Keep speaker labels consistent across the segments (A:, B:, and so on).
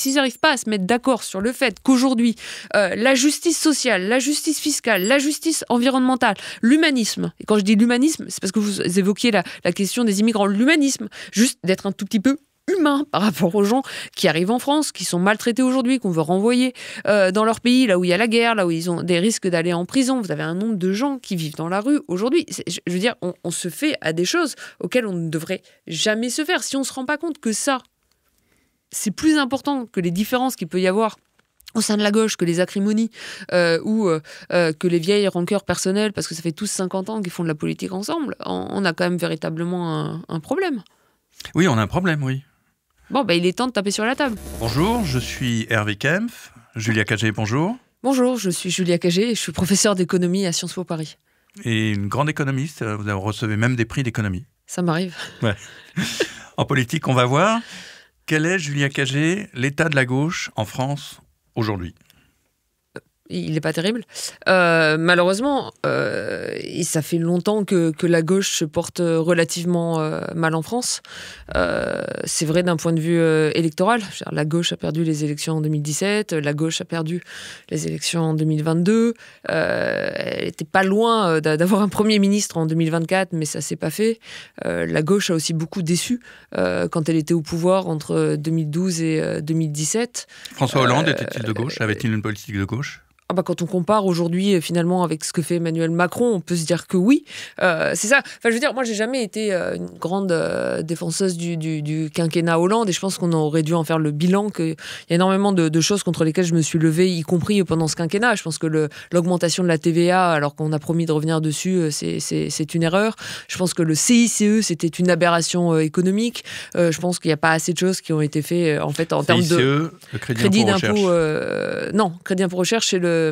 A: s'ils n'arrivent pas à se mettre d'accord sur le fait qu'aujourd'hui, la justice sociale, la justice fiscale, la justice environnementale, l'humanisme, et quand je dis l'humanisme, c'est parce que vous évoquiez la question des immigrants, l'humanisme, juste d'être un tout petit peu humain par rapport aux gens qui arrivent en France, qui sont maltraités aujourd'hui, qu'on veut renvoyer dans leur pays, là où il y a la guerre, là où ils ont des risques d'aller en prison. Vous avez un nombre de gens qui vivent dans la rue aujourd'hui. Je veux dire, on se fait à des choses auxquelles on ne devrait jamais se faire. Si on ne se rend pas compte que ça, c'est plus important que les différences qu'il peut y avoir au sein de la gauche, que les acrimonies ou que les vieilles rancœurs personnelles, parce que ça fait tous 50 ans qu'ils font de la politique ensemble, on a quand même véritablement un problème.
B: Oui, on a un problème, oui.
A: Bon, il est temps de taper sur la table.
B: Bonjour, je suis Hervé Kempf. Julia Cagé, bonjour.
A: Bonjour, je suis Julia Cagé et je suis professeure d'économie à Sciences Po Paris.
B: Et une grande économiste, vous recevez même des prix d'économie.
A: Ça m'arrive.
B: Ouais. En politique, on va voir. Quel est, Julia Cagé, l'état de la gauche en France aujourd'hui ?
A: Il n'est pas terrible. Malheureusement, et ça fait longtemps que la gauche se porte relativement mal en France. C'est vrai d'un point de vue électoral. La gauche a perdu les élections en 2017, la gauche a perdu les élections en 2022. Elle n'était pas loin d'avoir un Premier ministre en 2024, mais ça ne s'est pas fait. La gauche a aussi beaucoup déçu quand elle était au pouvoir entre 2012 et 2017.
B: François Hollande était-il de gauche ? Avait-il une politique de gauche ?
A: Quand on compare aujourd'hui finalement avec ce que fait Emmanuel Macron, on peut se dire que oui. C'est ça. Enfin, je veux dire, moi, j'ai jamais été une grande défenseuse du quinquennat Hollande et je pense qu'on aurait dû en faire le bilan, qu'il y a énormément de choses contre lesquelles je me suis levée, y compris pendant ce quinquennat. Je pense que l'augmentation de la TVA, alors qu'on a promis de revenir dessus, c'est une erreur. Je pense que le CICE, c'était une aberration économique. Je pense qu'il n'y a pas assez de choses qui ont été faites en fait en termes de
B: le crédit d'impôt.
A: Non, crédit d'impôt recherche, c'est le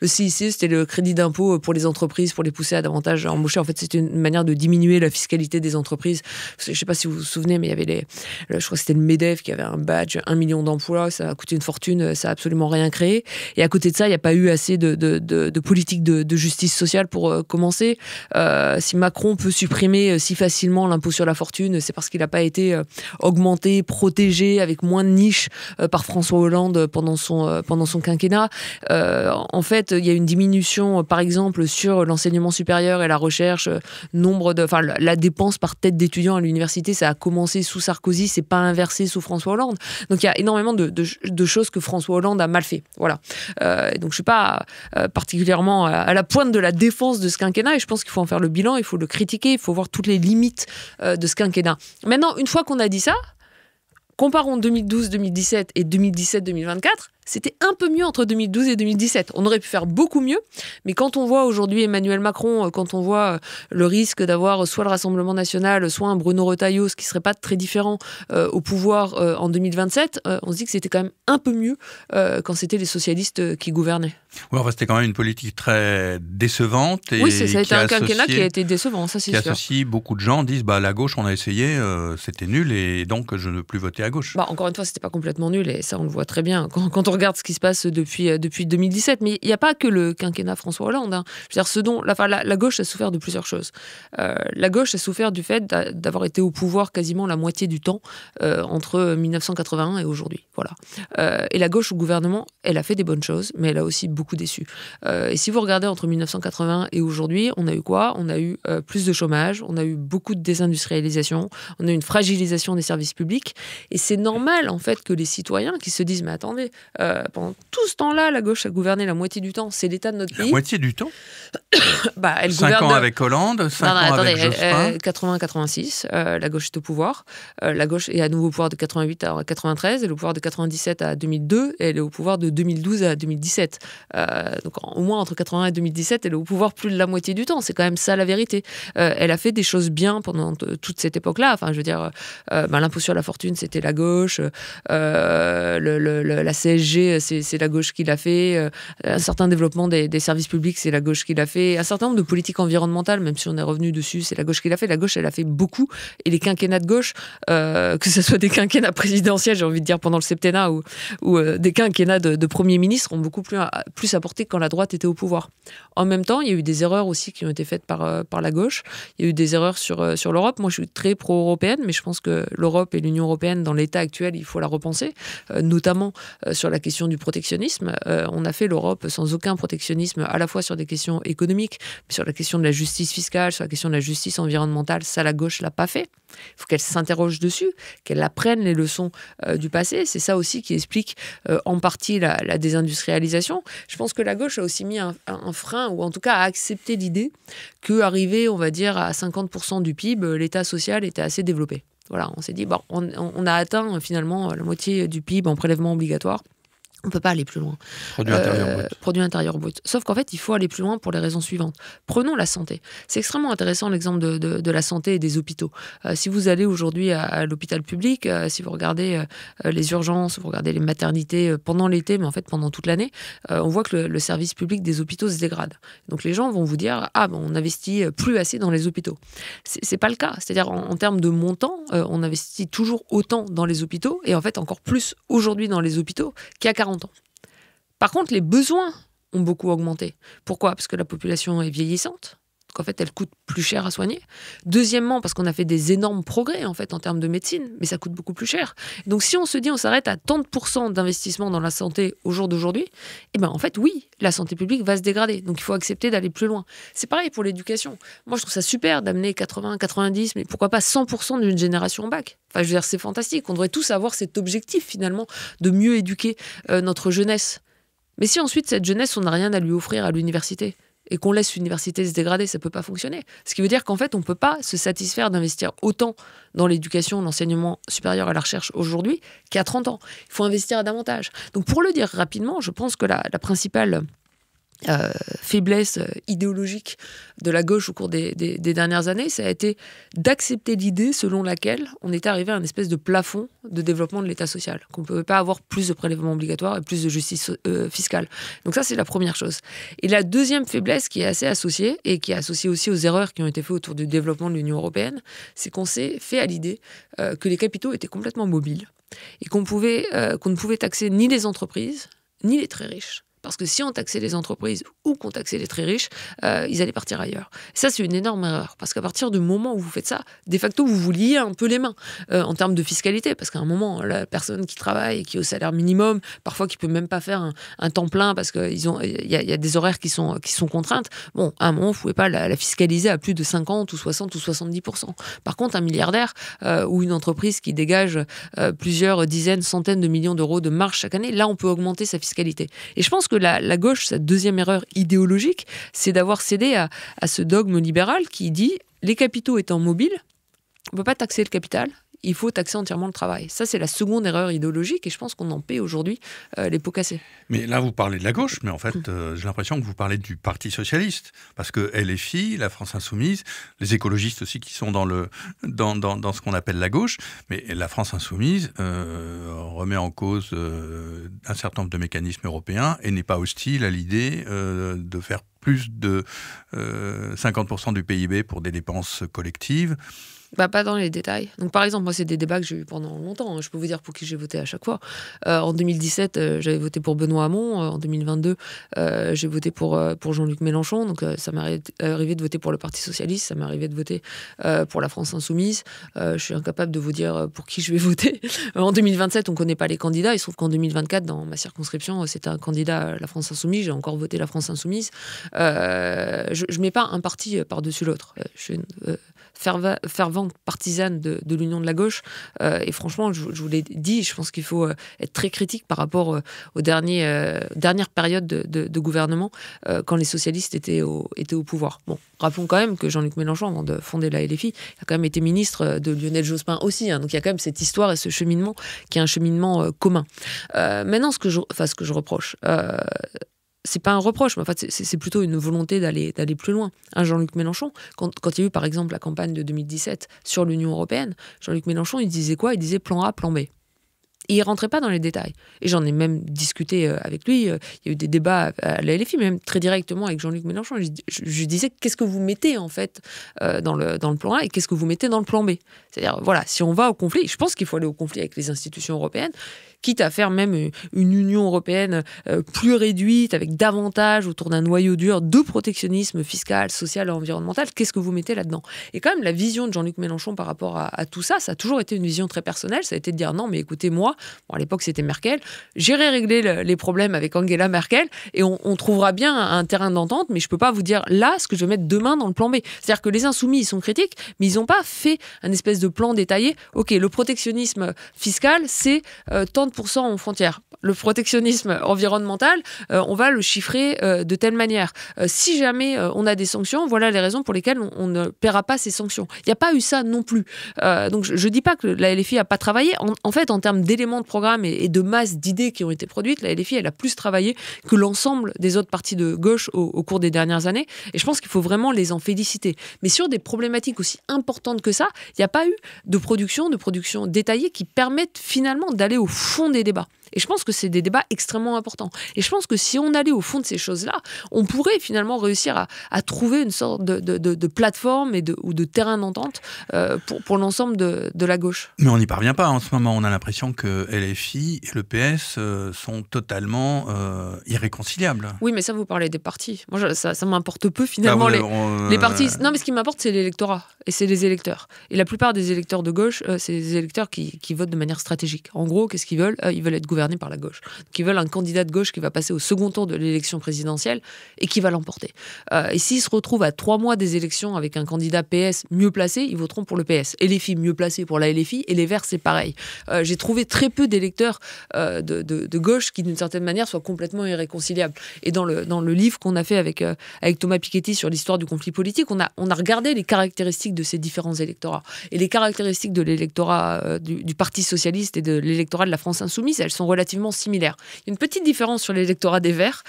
A: CICE, c'était le crédit d'impôt pour les entreprises, pour les pousser à davantage embaucher. En fait, c'était une manière de diminuer la fiscalité des entreprises. Je ne sais pas si vous vous souvenez, mais il y avait je crois que c'était le MEDEF qui avait un badge, 1 million d'emplois, ça a coûté une fortune, ça n'a absolument rien créé. Et à côté de ça, il n'y a pas eu assez de politique de justice sociale pour commencer. Si Macron peut supprimer si facilement l'impôt sur la fortune, c'est parce qu'il n'a pas été augmenté, protégé, avec moins de niches par François Hollande pendant son quinquennat. En fait, il y a une diminution, par exemple, sur l'enseignement supérieur et la recherche, la dépense par tête d'étudiant à l'université, ça a commencé sous Sarkozy, c'est pas inversé sous François Hollande. Donc il y a énormément de choses que François Hollande a mal fait. Voilà. Donc je suis pas particulièrement à la pointe de la défense de ce quinquennat et je pense qu'il faut en faire le bilan, il faut le critiquer, il faut voir toutes les limites de ce quinquennat. Maintenant, une fois qu'on a dit ça, comparons 2012-2017 et 2017-2024, c'était un peu mieux entre 2012 et 2017. On aurait pu faire beaucoup mieux, mais quand on voit aujourd'hui Emmanuel Macron, quand on voit le risque d'avoir soit le Rassemblement national, soit un Bruno Retailleau, ce qui ne serait pas très différent au pouvoir en 2027, on se dit que c'était quand même un peu mieux quand c'était les socialistes qui gouvernaient.
B: Oui, enfin, c'était quand même une politique très décevante. Et
A: oui, ça a été un quinquennat qui a été décevant, ça c'est sûr.
B: Qui associe beaucoup de gens, disent la gauche, on a essayé, c'était nul et donc je ne veux plus voter à gauche.
A: Encore une fois, c'était pas complètement nul et ça on le voit très bien quand on regarde ce qui se passe depuis 2017. Mais il n'y a pas que le quinquennat François Hollande. Je veux dire, la gauche a souffert de plusieurs choses. La gauche a souffert du fait d'avoir été au pouvoir quasiment la moitié du temps entre 1981 et aujourd'hui. Voilà. Et la gauche au gouvernement, elle a fait des bonnes choses, mais elle a aussi beaucoup déçu. Et si vous regardez entre 1981 et aujourd'hui, on a eu quoi ? On a eu plus de chômage, on a eu beaucoup de désindustrialisation, on a eu une fragilisation des services publics. Et c'est normal, en fait, que les citoyens qui se disent « Mais attendez, pendant tout ce temps-là, la gauche a gouverné la moitié du temps. C'est l'état de notre pays. »
B: La moitié du temps
A: elle
B: 5 ans avec Hollande, 5 ans avec Jospin.
A: 80-86, la gauche est au pouvoir. La gauche est à nouveau au pouvoir de 88 à 93, elle est au pouvoir de 97 à 2002, et elle est au pouvoir de 2012 à 2017. Donc au moins entre 80 et 2017, elle est au pouvoir plus de la moitié du temps. C'est quand même ça la vérité. Elle a fait des choses bien pendant toute cette époque-là. Enfin, je veux dire, l'impôt sur la fortune, c'était la gauche. La CSG, budget, c'est la gauche qui l'a fait. Un certain développement des services publics, c'est la gauche qui l'a fait. Un certain nombre de politiques environnementales, même si on est revenu dessus, c'est la gauche qui l'a fait. La gauche, elle a fait beaucoup. Et les quinquennats de gauche, que ce soit des quinquennats présidentiels, j'ai envie de dire, pendant le septennat, ou des quinquennats de Premier ministre, ont beaucoup plus apporté quand la droite était au pouvoir. En même temps, il y a eu des erreurs aussi qui ont été faites par la gauche. Il y a eu des erreurs sur l'Europe. Moi, je suis très pro-européenne, mais je pense que l'Europe et l'Union européenne, dans l'état actuel, il faut la repenser, notamment sur la question du protectionnisme. On a fait l'Europe sans aucun protectionnisme, à la fois sur des questions économiques, mais sur la question de la justice fiscale, sur la question de la justice environnementale. Ça, la gauche l'a pas fait. Il faut qu'elle s'interroge dessus, qu'elle apprenne les leçons du passé. C'est ça aussi qui explique en partie la désindustrialisation. Je pense que la gauche a aussi mis un frein, ou en tout cas a accepté l'idée qu'arrivé, on va dire, à 50% du PIB, l'État social était assez développé. Voilà, on s'est dit, bon, on a atteint finalement la moitié du PIB en prélèvement obligatoire. On ne peut pas aller plus loin. Produit intérieur brut. Sauf qu'en fait, il faut aller plus loin pour les raisons suivantes. Prenons la santé. C'est extrêmement intéressant l'exemple de la santé et des hôpitaux. Si vous allez aujourd'hui à l'hôpital public, si vous regardez les urgences, vous regardez les maternités pendant l'été, mais en fait pendant toute l'année, on voit que le service public des hôpitaux se dégrade. Donc les gens vont vous dire, on n'investit plus assez dans les hôpitaux. C'est pas le cas. C'est-à-dire en termes de montant, on investit toujours autant dans les hôpitaux, et en fait encore plus aujourd'hui dans les hôpitaux qu'il y a 40 ans. Par contre, les besoins ont beaucoup augmenté. Pourquoi ? Parce que la population est vieillissante. Donc, en fait, elle coûte plus cher à soigner. Deuxièmement, parce qu'on a fait des énormes progrès, en fait, en termes de médecine, mais ça coûte beaucoup plus cher. Donc, si on se dit, on s'arrête à tant de % d'investissement dans la santé au jour d'aujourd'hui, en fait, oui, la santé publique va se dégrader. Donc, il faut accepter d'aller plus loin. C'est pareil pour l'éducation. Moi, je trouve ça super d'amener 80, 90, mais pourquoi pas 100% d'une génération au bac ? Enfin, je veux dire, c'est fantastique. On devrait tous avoir cet objectif, finalement, de mieux éduquer notre jeunesse. Mais si ensuite, cette jeunesse, on n'a rien à lui offrir à l'université, et qu'on laisse l'université se dégrader, ça ne peut pas fonctionner. Ce qui veut dire qu'en fait, on ne peut pas se satisfaire d'investir autant dans l'éducation, l'enseignement supérieur à la recherche aujourd'hui qu'il y a 30 ans. Il faut investir davantage. Donc, pour le dire rapidement, je pense que la principale faiblesse idéologique de la gauche au cours des dernières années, ça a été d'accepter l'idée selon laquelle on était arrivé à une espèce de plafond de développement de l'État social, qu'on ne pouvait pas avoir plus de prélèvements obligatoires et plus de justice fiscale. Donc ça, c'est la première chose. Et la deuxième faiblesse qui est assez associée, et qui est associée aussi aux erreurs qui ont été faites autour du développement de l'Union européenne, c'est qu'on s'est fait à l'idée que les capitaux étaient complètement mobiles et qu'on ne pouvait taxer ni les entreprises, ni les très riches. Parce que si on taxait les entreprises ou qu'on taxait les très riches, ils allaient partir ailleurs. Et ça, c'est une énorme erreur. Parce qu'à partir du moment où vous faites ça, de facto, vous vous liez un peu les mains en termes de fiscalité. Parce qu'à un moment, la personne qui travaille et qui est au salaire minimum, parfois qui ne peut même pas faire un temps plein parce qu'il y a des horaires qui sont contraintes. Bon, à un moment, vous ne pouvez pas la fiscaliser à plus de 50 ou 60 ou 70%. Par contre, un milliardaire ou une entreprise qui dégage plusieurs dizaines, centaines de millions d'euros de marge chaque année, là, on peut augmenter sa fiscalité. Et je pense que la gauche, sa deuxième erreur idéologique, c'est d'avoir cédé à ce dogme libéral qui dit les capitaux étant mobiles, on ne peut pas taxer le capital, il faut taxer entièrement le travail. Ça, c'est la seconde erreur idéologique et je pense qu'on en paie aujourd'hui les pots cassés.
B: Mais là, vous parlez de la gauche, mais en fait, j'ai l'impression que vous parlez du Parti socialiste. Parce que LFI, la France insoumise, les écologistes aussi qui sont dans ce qu'on appelle la gauche, mais la France insoumise remet en cause un certain nombre de mécanismes européens et n'est pas hostile à l'idée de faire plus de 50% du PIB pour des dépenses collectives.
A: Pas dans les détails. Donc, par exemple, moi, c'est des débats que j'ai eu pendant longtemps. Je peux vous dire pour qui j'ai voté à chaque fois. En 2017, j'avais voté pour Benoît Hamon. En 2022, j'ai voté pour Jean-Luc Mélenchon. Donc, ça m'est arrivé de voter pour le Parti socialiste. Ça m'est arrivé de voter pour la France insoumise. Je suis incapable de vous dire pour qui je vais voter. En 2027, on ne connaît pas les candidats. Il se trouve qu'en 2024, dans ma circonscription, c'était un candidat à la France insoumise. J'ai encore voté la France insoumise. Je ne mets pas un parti par-dessus l'autre. Je suis une fervente partisane de l'union de la gauche. Et franchement, je vous l'ai dit, je pense qu'il faut être très critique par rapport aux dernières périodes de gouvernement quand les socialistes étaient au pouvoir. Bon, rappelons quand même que Jean-Luc Mélenchon, avant de fonder la LFI, a quand même été ministre de Lionel Jospin aussi. Donc il y a quand même cette histoire et ce cheminement qui est un cheminement commun. Maintenant, ce que je reproche... c'est pas un reproche, mais en fait, c'est plutôt une volonté d'aller plus loin. Jean-Luc Mélenchon, quand il y a eu par exemple la campagne de 2017 sur l'Union européenne, Jean-Luc Mélenchon, il disait quoi ? Il disait plan A, plan B. Et il ne rentrait pas dans les détails. Et j'en ai même discuté avec lui. Il y a eu des débats à la LFI, même très directement avec Jean-Luc Mélenchon. Je disais, qu'est-ce que vous mettez en fait dans le plan A et qu'est-ce que vous mettez dans le plan B? C'est-à-dire, voilà, si on va au conflit, je pense qu'il faut aller au conflit avec les institutions européennes, quitte à faire même une Union européenne plus réduite, avec davantage autour d'un noyau dur de protectionnisme fiscal, social et environnemental. Qu'est-ce que vous mettez là-dedans? Et quand même, la vision de Jean-Luc Mélenchon par rapport à tout ça, ça a toujours été une vision très personnelle. Ça a été de dire non, mais écoutez, moi, à l'époque c'était Merkel, j'irai régler les problèmes avec Angela Merkel et on trouvera bien un terrain d'entente, mais je ne peux pas vous dire là ce que je vais mettre demain dans le plan B. C'est-à-dire que les Insoumis, ils sont critiques, mais ils n'ont pas fait un espèce de plan détaillé. Ok, le protectionnisme fiscal, c'est tant de pourcents aux frontières. Le protectionnisme environnemental, on va le chiffrer de telle manière. Si jamais on a des sanctions, voilà les raisons pour lesquelles on ne paiera pas ces sanctions. Il n'y a pas eu ça non plus. Donc je ne dis pas que la LFI n'a pas travaillé. En fait, en termes d'éléments de programme et de masse d'idées qui ont été produites, la LFI, elle a plus travaillé que l'ensemble des autres partis de gauche au cours des dernières années. Et je pense qu'il faut vraiment les en féliciter. Mais sur des problématiques aussi importantes que ça, il n'y a pas eu de production détaillée qui permettent finalement d'aller au fond des débats. Et je pense que c'est des débats extrêmement importants. Et je pense que si on allait au fond de ces choses-là, on pourrait finalement réussir à trouver une sorte de plateforme ou de terrain d'entente pour l'ensemble de la gauche.
B: Mais on n'y parvient pas en ce moment. On a l'impression que LFI et le PS sont totalement irréconciliables.
A: Oui, mais ça, vous parlez des partis. Moi, ça m'importe peu finalement les partis. Non, mais ce qui m'importe, c'est l'électorat et c'est les électeurs. Et la plupart des électeurs de gauche, c'est des électeurs qui votent de manière stratégique. En gros, qu'est-ce qu'ils veulent? Ils veulent être gouvernés par la gauche. Donc, ils veulent un candidat de gauche qui va passer au second tour de l'élection présidentielle et qui va l'emporter. Et s'ils se retrouvent à 3 mois des élections avec un candidat PS mieux placé, ils voteront pour le PS. Et les filles mieux placées pour la LFI, et les Verts, c'est pareil. J'ai trouvé très peu d'électeurs de gauche qui, d'une certaine manière, soient complètement irréconciliables. Et dans le livre qu'on a fait avec Thomas Piketty sur l'histoire du conflit politique, on a regardé les caractéristiques de ces différents électorats. Et les caractéristiques de l'électorat du Parti socialiste et de l'électorat de la France insoumise, elles sont relativement similaires. Il y a une petite différence sur l'électorat des Verts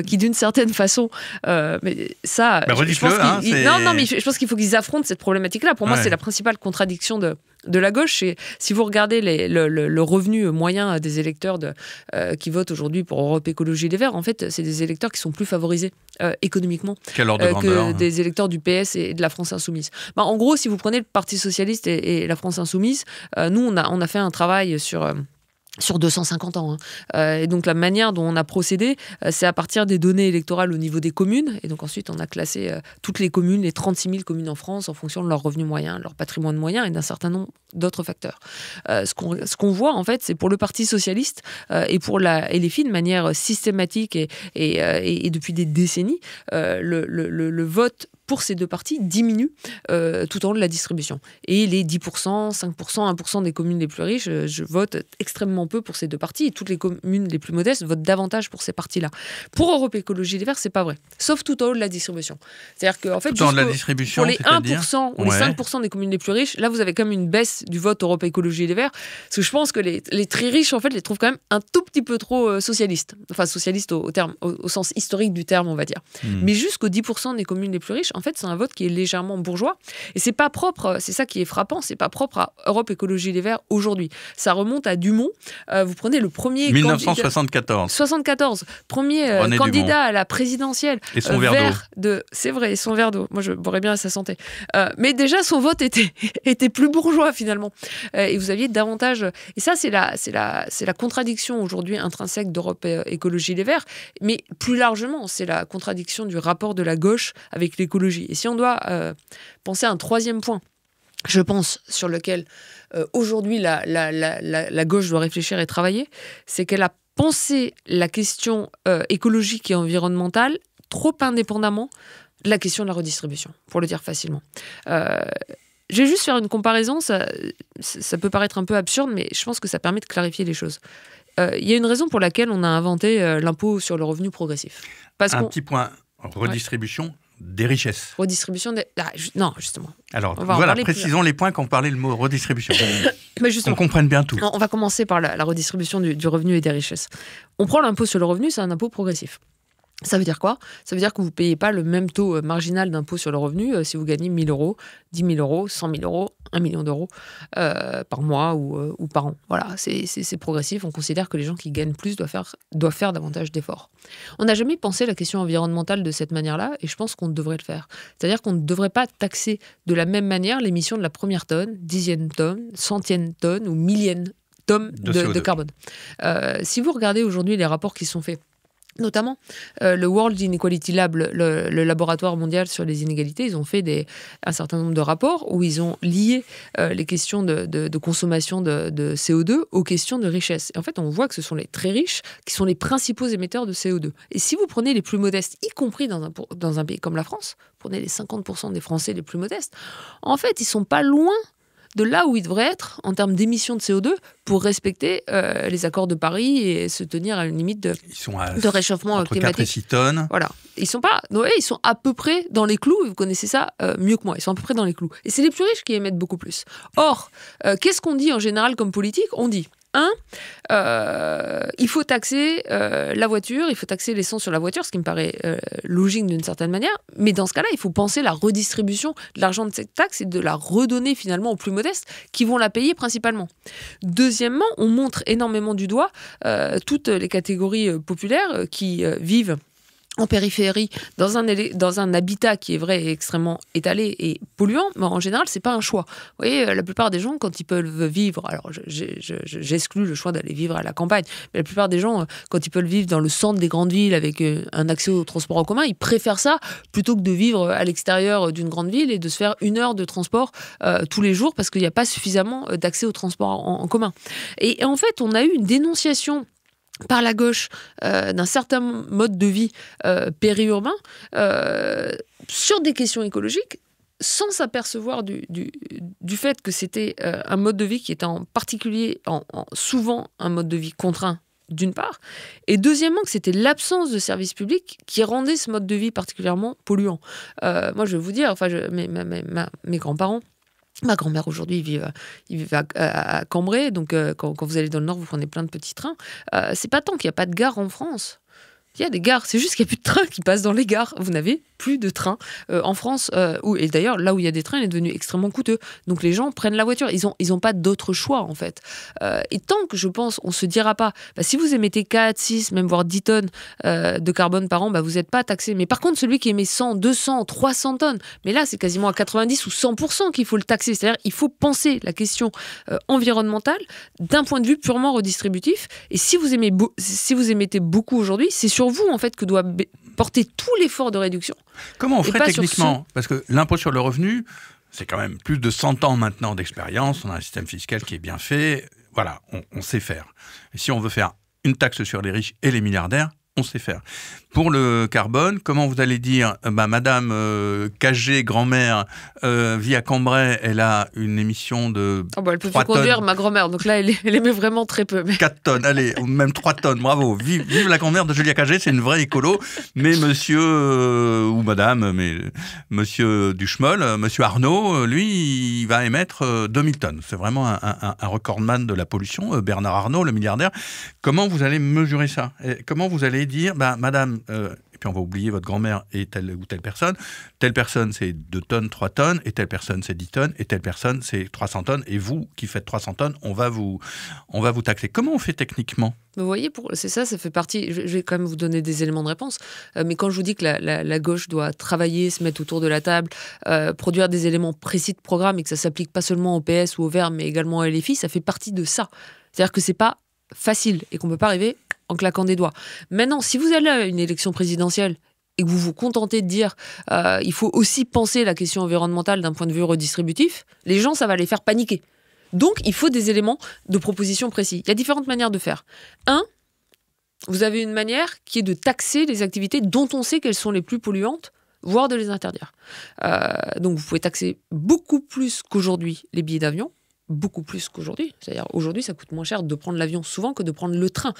A: qui, d'une certaine façon, mais ça, je pense qu'il faut qu'ils affrontent cette problématique-là. Pour moi, c'est la principale contradiction de la gauche. Et si vous regardez le revenu moyen des électeurs qui votent aujourd'hui pour Europe Écologie Les Verts, en fait, c'est des électeurs qui sont plus favorisés économiquement que des électeurs du PS et de la France Insoumise. En gros, si vous prenez le Parti Socialiste et la France Insoumise, nous, on a fait un travail sur 250 ans. Et donc, la manière dont on a procédé, c'est à partir des données électorales au niveau des communes. Et donc, ensuite, on a classé toutes les communes, les 36 000 communes en France, en fonction de leur revenu moyen, leur patrimoine moyen et d'un certain nombre d'autres facteurs. Ce qu'on voit, en fait, c'est pour le Parti socialiste et pour la LFI, de manière systématique et depuis des décennies, le vote pour ces deux partis diminue tout au long de la distribution. Et les 10%, 5%, 1% des communes les plus riches, je vote extrêmement peu pour ces deux partis. Et toutes les communes les plus modestes votent davantage pour ces partis-là. Pour Europe Écologie Les Verts, c'est pas vrai. Sauf tout au haut de la distribution. C'est-à-dire qu'en fait,
B: pour les
A: 1% ou les 5% des communes les plus riches, là, vous avez quand même une baisse du vote Europe Écologie Les Verts. Parce que je pense que les très riches, en fait, les trouvent quand même un tout petit peu trop socialistes. Enfin, socialistes au sens historique du terme, on va dire. Mais jusqu'aux 10% des communes les plus riches, en fait, c'est un vote qui est légèrement bourgeois. Et c'est pas propre, c'est ça qui est frappant, c'est pas propre à Europe Écologie Les Verts aujourd'hui. Ça remonte à Dumont. Vous prenez le premier
B: 1974.
A: 74, premier candidat à la présidentielle.
B: Et son verre d'eau.
A: C'est vrai, et son verre d'eau. Moi, je boirais bien à sa santé. Mais déjà, son vote était plus bourgeois, finalement. Et vous aviez davantage... Et ça, c'est la contradiction aujourd'hui intrinsèque d'Europe Écologie Les Verts. Mais plus largement, c'est la contradiction du rapport de la gauche avec l'écologie. Et si on doit penser à un troisième point, je pense, sur lequel aujourd'hui la gauche doit réfléchir et travailler, c'est qu'elle a pensé la question écologique et environnementale trop indépendamment de la question de la redistribution, pour le dire facilement. Je vais juste faire une comparaison, ça peut paraître un peu absurde, mais je pense que ça permet de clarifier les choses. Il y a une raison pour laquelle on a inventé l'impôt sur le revenu progressif.
B: Petit point, redistribution des richesses.
A: Redistribution des... non, justement.
B: Alors, voilà, précisons les points quand on parlait le mot redistribution. On comprenne bien tout.
A: On va commencer par la redistribution du revenu et des richesses. On prend l'impôt sur le revenu, c'est un impôt progressif. Ça veut dire quoi? Ça veut dire que vous ne payez pas le même taux marginal d'impôt sur le revenu si vous gagnez 1 000 euros, 10 000 euros, 100 000 euros, 1 million d'euros par mois ou par an. Voilà, c'est progressif. On considère que les gens qui gagnent plus doivent faire davantage d'efforts. On n'a jamais pensé la question environnementale de cette manière-là et je pense qu'on devrait le faire. C'est-à-dire qu'on ne devrait pas taxer de la même manière l'émission de la première tonne, 10e tonne, 100e tonne ou 1000e tonne de carbone. Si vous regardez aujourd'hui les rapports qui sont faits, notamment le World Inequality Lab, le laboratoire mondial sur les inégalités, ils ont fait un certain nombre de rapports où ils ont lié les questions de consommation de CO2 aux questions de richesse. Et en fait, on voit que ce sont les très riches qui sont les principaux émetteurs de CO2. Et si vous prenez les plus modestes, y compris dans un pays comme la France, prenez les 50% des Français les plus modestes, en fait, ils sont pas loin de là où ils devraient être en termes d'émissions de CO2 pour respecter les accords de Paris et se tenir à une limite de réchauffement
B: entre
A: climatique.
B: 4 et 6 tonnes.
A: Voilà. Ils sont à peu près dans les clous, vous connaissez ça mieux que moi, ils sont à peu près dans les clous. Et c'est les plus riches qui émettent beaucoup plus. Or, qu'est-ce qu'on dit en général comme politique? On dit, il faut taxer la voiture, il faut taxer l'essence sur la voiture, ce qui me paraît logique d'une certaine manière, mais dans ce cas-là, il faut penser la redistribution de l'argent de cette taxe et de la redonner finalement aux plus modestes qui vont la payer principalement. Deuxièmement, on montre énormément du doigt toutes les catégories populaires qui vivent en périphérie, dans un habitat qui est vrai et extrêmement étalé et polluant, mais en général, c'est pas un choix. Vous voyez, la plupart des gens, quand ils peuvent vivre, alors j'exclus le choix d'aller vivre à la campagne, mais la plupart des gens, quand ils peuvent vivre dans le centre des grandes villes avec un accès au transport en commun, ils préfèrent ça plutôt que de vivre à l'extérieur d'une grande ville et de se faire 1 heure de transport tous les jours parce qu'il n'y a pas suffisamment d'accès au transport en commun. Et en fait, on a eu une dénonciation par la gauche d'un certain mode de vie périurbain sur des questions écologiques sans s'apercevoir du fait que c'était un mode de vie qui était en particulier souvent un mode de vie contraint d'une part, et deuxièmement que c'était l'absence de services publics qui rendait ce mode de vie particulièrement polluant. Moi je vais vous dire, mes grands-parents, ma grand-mère aujourd'hui, ils vivent à Cambrai, donc quand vous allez dans le nord, vous prenez plein de petits trains. C'est pas tant qu'il n'y a pas de gare en France. Il y a des gares, c'est juste qu'il n'y a plus de trains qui passent dans les gares. Vous n'avez plus de trains en France. Et d'ailleurs, là où il y a des trains, il est devenu extrêmement coûteux. Donc les gens prennent la voiture. Ils ont pas d'autre choix, en fait. Et tant que, je pense, on se dira pas, si vous émettez 4, 6, même voire 10 tonnes de carbone par an, vous n'êtes pas taxé. Mais par contre, celui qui émet 100, 200, 300 tonnes, mais là, c'est quasiment à 90 ou 100% qu'il faut le taxer. C'est-à-dire il faut penser la question environnementale d'un point de vue purement redistributif. Et si vous émettez beaucoup aujourd'hui, c'est sur vous, en fait, que doit porter tout l'effort de réduction.
B: Comment on ferait techniquement? Parce que l'impôt sur le revenu, c'est quand même plus de 100 ans maintenant d'expérience. On a un système fiscal qui est bien fait. Voilà, on sait faire. Et si on veut faire une taxe sur les riches et les milliardaires, on sait faire. Pour le carbone, comment vous allez dire, Madame Cagé, grand-mère, vit à Cambrai, elle a une émission de
A: elle peut plus conduire, ma grand-mère, donc là, elle émet vraiment très peu. Mais...
B: 4 tonnes, allez, ou même 3 tonnes, bravo. Vive la grand-mère de Julia Cagé, c'est une vraie écolo. Mais monsieur, ou madame, mais monsieur Duchemol, monsieur Arnaud, lui, il va émettre 2000 tonnes. C'est vraiment un recordman de la pollution, Bernard Arnault, le milliardaire. Comment vous allez mesurer ça? Et comment vous allez dire, madame, et puis on va oublier votre grand-mère et telle ou telle personne c'est 2 tonnes, 3 tonnes, et telle personne c'est 10 tonnes, et telle personne c'est 300 tonnes, et vous qui faites 300 tonnes, on va vous taxer. Comment on fait techniquement?
A: Vous voyez, c'est ça fait partie, je vais quand même vous donner des éléments de réponse, mais quand je vous dis que la gauche doit travailler, se mettre autour de la table, produire des éléments précis de programme, et que ça s'applique pas seulement au PS ou au Vert, mais également à LFI, ça fait partie de ça. C'est-à-dire que c'est pas facile, et qu'on peut pas arriver en claquant des doigts. Maintenant, si vous allez à une élection présidentielle et que vous vous contentez de dire il faut aussi penser la question environnementale d'un point de vue redistributif, les gens, ça va les faire paniquer. Donc, il faut des éléments de proposition précis. Il y a différentes manières de faire. Vous avez une manière qui est de taxer les activités dont on sait qu'elles sont les plus polluantes, voire de les interdire. Donc, vous pouvez taxer beaucoup plus qu'aujourd'hui les billets d'avion, beaucoup plus qu'aujourd'hui. C'est-à-dire, aujourd'hui, ça coûte moins cher de prendre l'avion souvent que de prendre le train.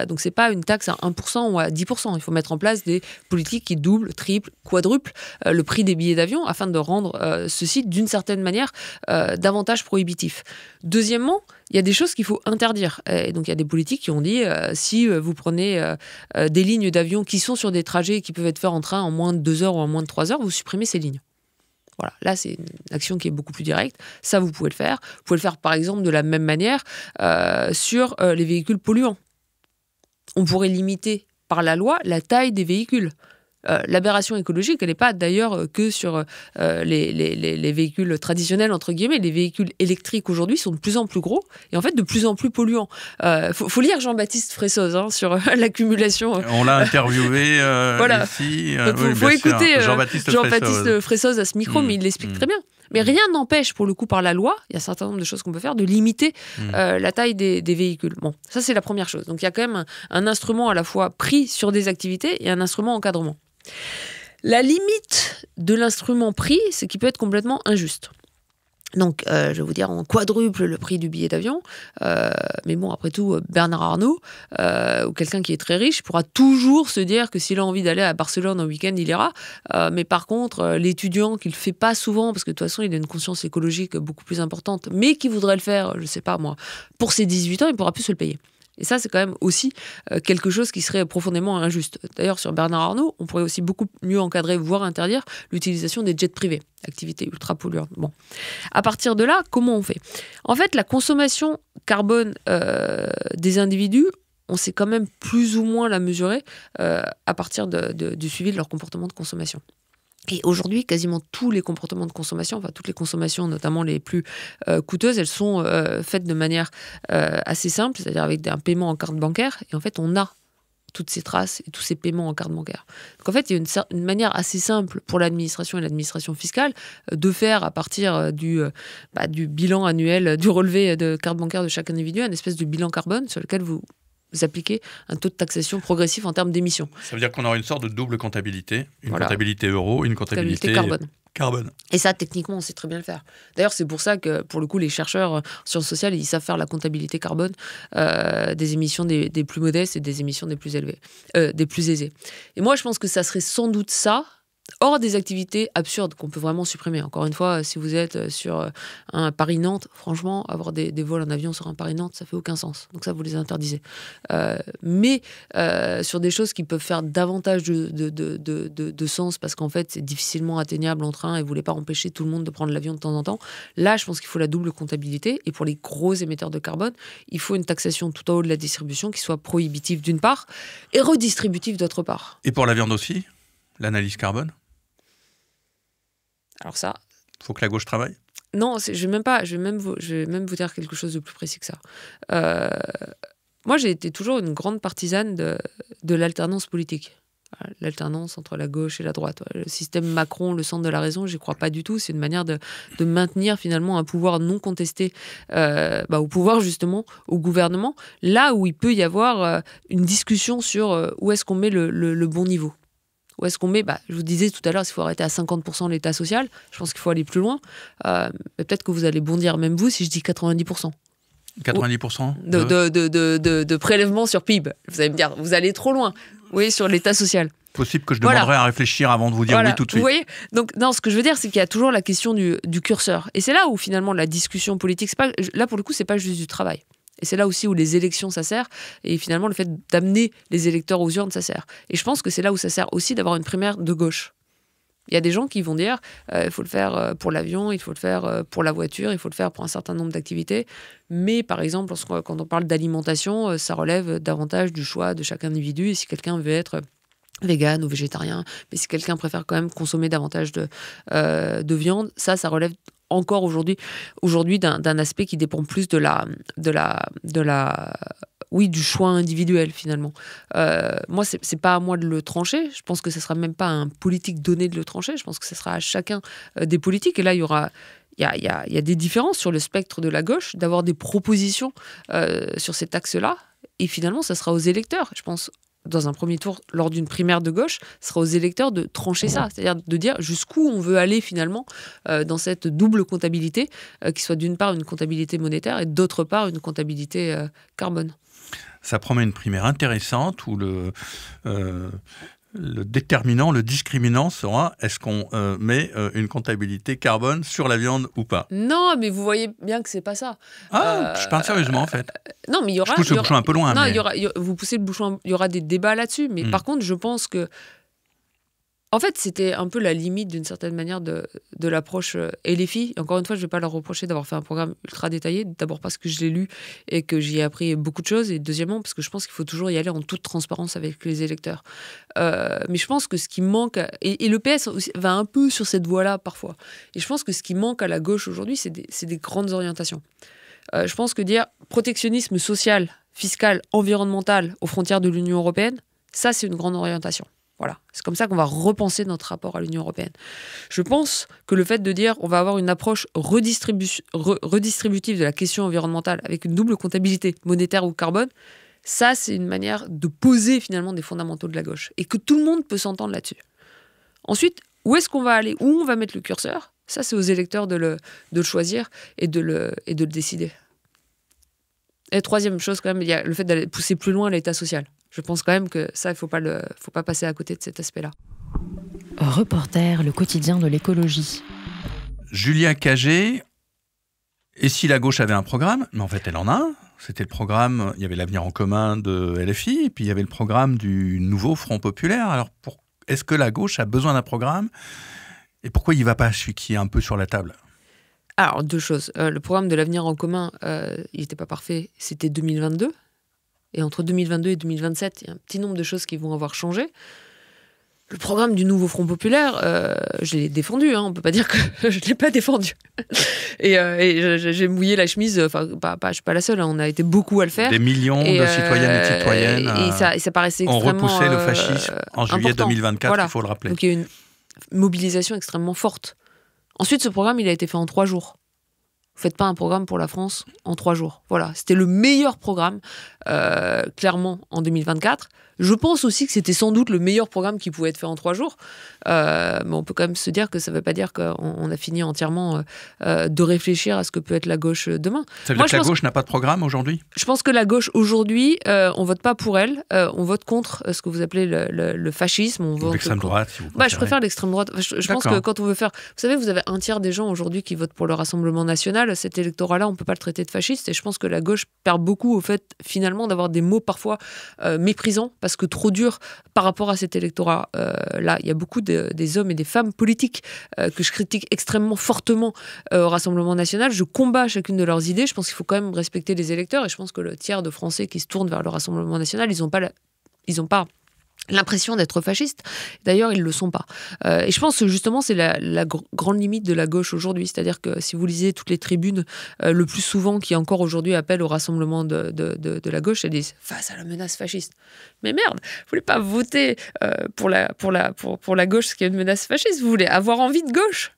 A: Donc, c'est pas une taxe à 1% ou à 10%. Il faut mettre en place des politiques qui doublent, triplent, quadruplent le prix des billets d'avion afin de rendre ceci, d'une certaine manière, davantage prohibitif. Deuxièmement, il y a des choses qu'il faut interdire. Et donc, il y a des politiques qui ont dit, si vous prenez des lignes d'avion qui sont sur des trajets qui peuvent être faits en train en moins de 2 heures ou en moins de 3 heures, vous supprimez ces lignes. Voilà, là, c'est une action qui est beaucoup plus directe. Ça, vous pouvez le faire. Vous pouvez le faire, par exemple, de la même manière sur les véhicules polluants. On pourrait limiter par la loi la taille des véhicules. L'aberration écologique, elle n'est pas d'ailleurs que sur les véhicules traditionnels, entre guillemets. Les véhicules électriques aujourd'hui sont de plus en plus gros et en fait de plus en plus polluants. Faut lire Jean-Baptiste Fressoz sur l'accumulation.
B: On l'a interviewé
A: voilà.
B: ici.
A: Il faut écouter
B: Jean-Baptiste
A: Fressoz à ce micro, mais il l'explique très bien. Mais rien n'empêche, pour le coup, par la loi, il y a un certain nombre de choses qu'on peut faire, de limiter la taille des véhicules. Bon, ça, c'est la première chose. Donc, il y a quand même un instrument à la fois pris sur des activités et un instrument encadrement. La limite de l'instrument pris, c'est qu'il peut être complètement injuste. Donc, je vais vous dire, on quadruple le prix du billet d'avion. Mais bon, après tout, Bernard Arnault, ou quelqu'un qui est très riche, pourra toujours se dire que s'il a envie d'aller à Barcelone un week-end, il ira. Mais par contre, l'étudiant qui le fait pas souvent, parce que de toute façon, il a une conscience écologique beaucoup plus importante, mais qui voudrait le faire, je sais pas moi, pour ses 18 ans, il pourra plus se le payer. Et ça, c'est quand même aussi quelque chose qui serait profondément injuste. D'ailleurs, sur Bernard Arnault, on pourrait aussi beaucoup mieux encadrer, voire interdire, l'utilisation des jets privés, activité ultra polluante. Bon. À partir de là, comment on fait ? En fait, la consommation carbone des individus, on sait quand même plus ou moins la mesurer à partir du suivi de leur comportement de consommation. Et aujourd'hui, quasiment tous les comportements de consommation, enfin toutes les consommations, notamment les plus coûteuses, elles sont faites de manière assez simple, c'est-à-dire avec un paiement en carte bancaire. Et en fait, on a toutes ces traces et tous ces paiements en carte bancaire. Donc en fait, il y a une manière assez simple pour l'administration et l'administration fiscale de faire à partir du bilan annuel, du relevé de carte bancaire de chaque individu, une espèce de bilan carbone sur lequel vous appliquez un taux de taxation progressif en termes d'émissions.
B: Ça veut dire qu'on aura une sorte de double comptabilité, une comptabilité euro, une comptabilité carbone.
A: Et ça, techniquement, on sait très bien le faire. D'ailleurs, c'est pour ça que, pour le coup, les chercheurs en sciences sociales, ils savent faire la comptabilité carbone des émissions des plus modestes et des émissions des plus élevées, des plus aisées. Et moi, je pense que ça serait sans doute ça, hors des activités absurdes qu'on peut vraiment supprimer. Encore une fois, si vous êtes sur un Paris-Nantes, franchement, avoir des vols en avion sur un Paris-Nantes, ça fait aucun sens. Donc ça, vous les interdisez. Mais sur des choses qui peuvent faire davantage de sens, parce qu'en fait, c'est difficilement atteignable en train et vous ne voulez pas empêcher tout le monde de prendre l'avion de temps en temps, là, je pense qu'il faut la double comptabilité. Et pour les gros émetteurs de carbone, il faut une taxation tout en haut de la distribution qui soit prohibitive d'une part et redistributive d'autre part.
B: Et pour la viande aussi, l'analyse carbone ?
A: Alors ça...
B: Il faut que la gauche travaille ?
A: Non, je vais même vous dire quelque chose de plus précis que ça. Moi, j'ai été toujours une grande partisane de l'alternance politique. L'alternance entre la gauche et la droite. Le système Macron, le centre de la raison, j'y crois pas du tout. C'est une manière de maintenir finalement un pouvoir non contesté au pouvoir, justement, au gouvernement, là où il peut y avoir une discussion sur où est-ce qu'on met le bon niveau. Où est-ce qu'on met, je vous disais tout à l'heure, s'il faut arrêter à 50% l'État social, je pense qu'il faut aller plus loin. Peut-être que vous allez bondir, même vous, si je dis 90%.
B: 90%
A: de prélèvement sur PIB. Vous allez me dire, vous allez trop loin. Oui, sur l'État social.
B: Possible que je demanderais à réfléchir avant de vous dire oui tout de suite.
A: Vous voyez ? Donc, non, ce que je veux dire, c'est qu'il y a toujours la question du curseur. Et c'est là où, finalement, la discussion politique, là, pour le coup, c'est pas juste du travail. Et c'est là aussi où les élections, ça sert. Et finalement, le fait d'amener les électeurs aux urnes, ça sert. Et je pense que c'est là où ça sert aussi d'avoir une primaire de gauche. Il y a des gens qui vont dire il faut le faire pour l'avion, il faut le faire pour la voiture, il faut le faire pour un certain nombre d'activités. Mais par exemple, quand on parle d'alimentation, ça relève davantage du choix de chaque individu. Et si quelqu'un veut être vegan ou végétarien, mais si quelqu'un préfère quand même consommer davantage de viande, ça relève encore aujourd'hui d'un aspect qui dépend plus du choix individuel finalement. Moi, c'est pas à moi de le trancher. Je pense que ce sera même pas à un politique donné de le trancher. Je pense que ce sera à chacun des politiques. Et là, il y a des différences sur le spectre de la gauche, d'avoir des propositions sur cet axe-là. Et finalement, ça sera aux électeurs, je pense, dans un premier tour, lors d'une primaire de gauche, ce sera aux électeurs de trancher ça, c'est-à-dire de dire jusqu'où on veut aller finalement dans cette double comptabilité, qui soit d'une part une comptabilité monétaire et d'autre part une comptabilité carbone.
B: Ça promet une primaire intéressante où le déterminant, le discriminant sera est-ce qu'on met une comptabilité carbone sur la viande ou pas?
A: Non, mais vous voyez bien que c'est pas ça.
B: Je parle sérieusement en fait.
A: Non, mais il y aura.
B: Je pousse le bouchon un peu loin.
A: Non,
B: mais...
A: vous poussez le bouchon. Il y aura des débats là-dessus. Mais par contre, je pense que. En fait, c'était un peu la limite d'une certaine manière de l'approche LFI. Et encore une fois, je ne vais pas leur reprocher d'avoir fait un programme ultra détaillé. D'abord parce que je l'ai lu et que j'y ai appris beaucoup de choses. Et deuxièmement, parce que je pense qu'il faut toujours y aller en toute transparence avec les électeurs. Mais je pense que ce qui manque... Et le PS aussi va un peu sur cette voie-là parfois. Et je pense que ce qui manque à la gauche aujourd'hui, c'est des grandes orientations. Je pense que dire protectionnisme social, fiscal, environnemental aux frontières de l'Union européenne, ça, c'est une grande orientation. Voilà, c'est comme ça qu'on va repenser notre rapport à l'Union européenne. Je pense que le fait de dire on va avoir une approche redistributive de la question environnementale avec une double comptabilité monétaire ou carbone, ça c'est une manière de poser finalement des fondamentaux de la gauche et que tout le monde peut s'entendre là-dessus. Ensuite, où est-ce qu'on va aller, où on va mettre le curseur, ça c'est aux électeurs de le choisir et de le décider. Et troisième chose quand même, il y a le fait d'aller pousser plus loin l'état social. Je pense quand même que ça, il faut pas passer à côté de cet aspect-là.
C: Reporter, le quotidien de l'écologie.
B: Julia Cagé, et si la gauche avait un programme? Mais en fait, elle en a un. C'était le programme, il y avait l'Avenir en commun de LFI, et puis il y avait le programme du nouveau Front populaire. Alors, est-ce que la gauche a besoin d'un programme? Et pourquoi il ne va pas celui qui est un peu sur la table?
A: Alors, deux choses. Le programme de l'Avenir en commun, il n'était pas parfait. C'était 2022. Et entre 2022 et 2027, il y a un petit nombre de choses qui vont avoir changé. Le programme du nouveau Front populaire, je l'ai défendu. On ne peut pas dire que je ne l'ai pas défendu. et j'ai mouillé la chemise. Enfin, je ne suis pas la seule. On a été beaucoup à le faire.
B: Des millions de citoyennes et citoyennes
A: et ça paraissait extrêmement...
B: ont repoussé le fascisme en juillet 2024, voilà. Il faut le rappeler.
A: Donc il y a eu une mobilisation extrêmement forte. Ensuite, ce programme, il a été fait en 3 jours. Vous ne faites pas un programme pour la France en 3 jours. Voilà, c'était le meilleur programme, clairement, en 2024. Je pense aussi que c'était sans doute le meilleur programme qui pouvait être fait en 3 jours. Mais on peut quand même se dire que ça ne veut pas dire qu'on a fini entièrement de réfléchir à ce que peut être la gauche demain.
B: Ça veut dire que la gauche n'a pas de programme aujourd'hui? Je
A: pense que la gauche, aujourd'hui, on ne vote pas pour elle. On vote contre ce que vous appelez le fascisme. On vote
B: l'extrême droite, si vous préférez.
A: Je préfère l'extrême droite. Je pense que quand on veut faire... Vous savez, vous avez un tiers des gens aujourd'hui qui votent pour le Rassemblement national. Cet électorat-là, on ne peut pas le traiter de fasciste. Et je pense que la gauche perd beaucoup au fait, finalement, d'avoir des mots parfois méprisants, parce que trop durs par rapport à cet électorat-là. Il y a beaucoup des hommes et des femmes politiques que je critique extrêmement fortement au Rassemblement national. Je combats chacune de leurs idées. Je pense qu'il faut quand même respecter les électeurs. Et je pense que le tiers de Français qui se tournent vers le Rassemblement national, ils n'ont pas l'impression d'être fascistes. D'ailleurs, ils ne le sont pas. Et je pense que justement, c'est la grande limite de la gauche aujourd'hui. C'est-à-dire que si vous lisez toutes les tribunes, le plus souvent qui encore aujourd'hui appellent au rassemblement de la gauche, elles disent « face à la menace fasciste ». Mais merde, vous ne voulez pas voter pour la gauche ce qui est une menace fasciste, vous voulez avoir envie de gauche.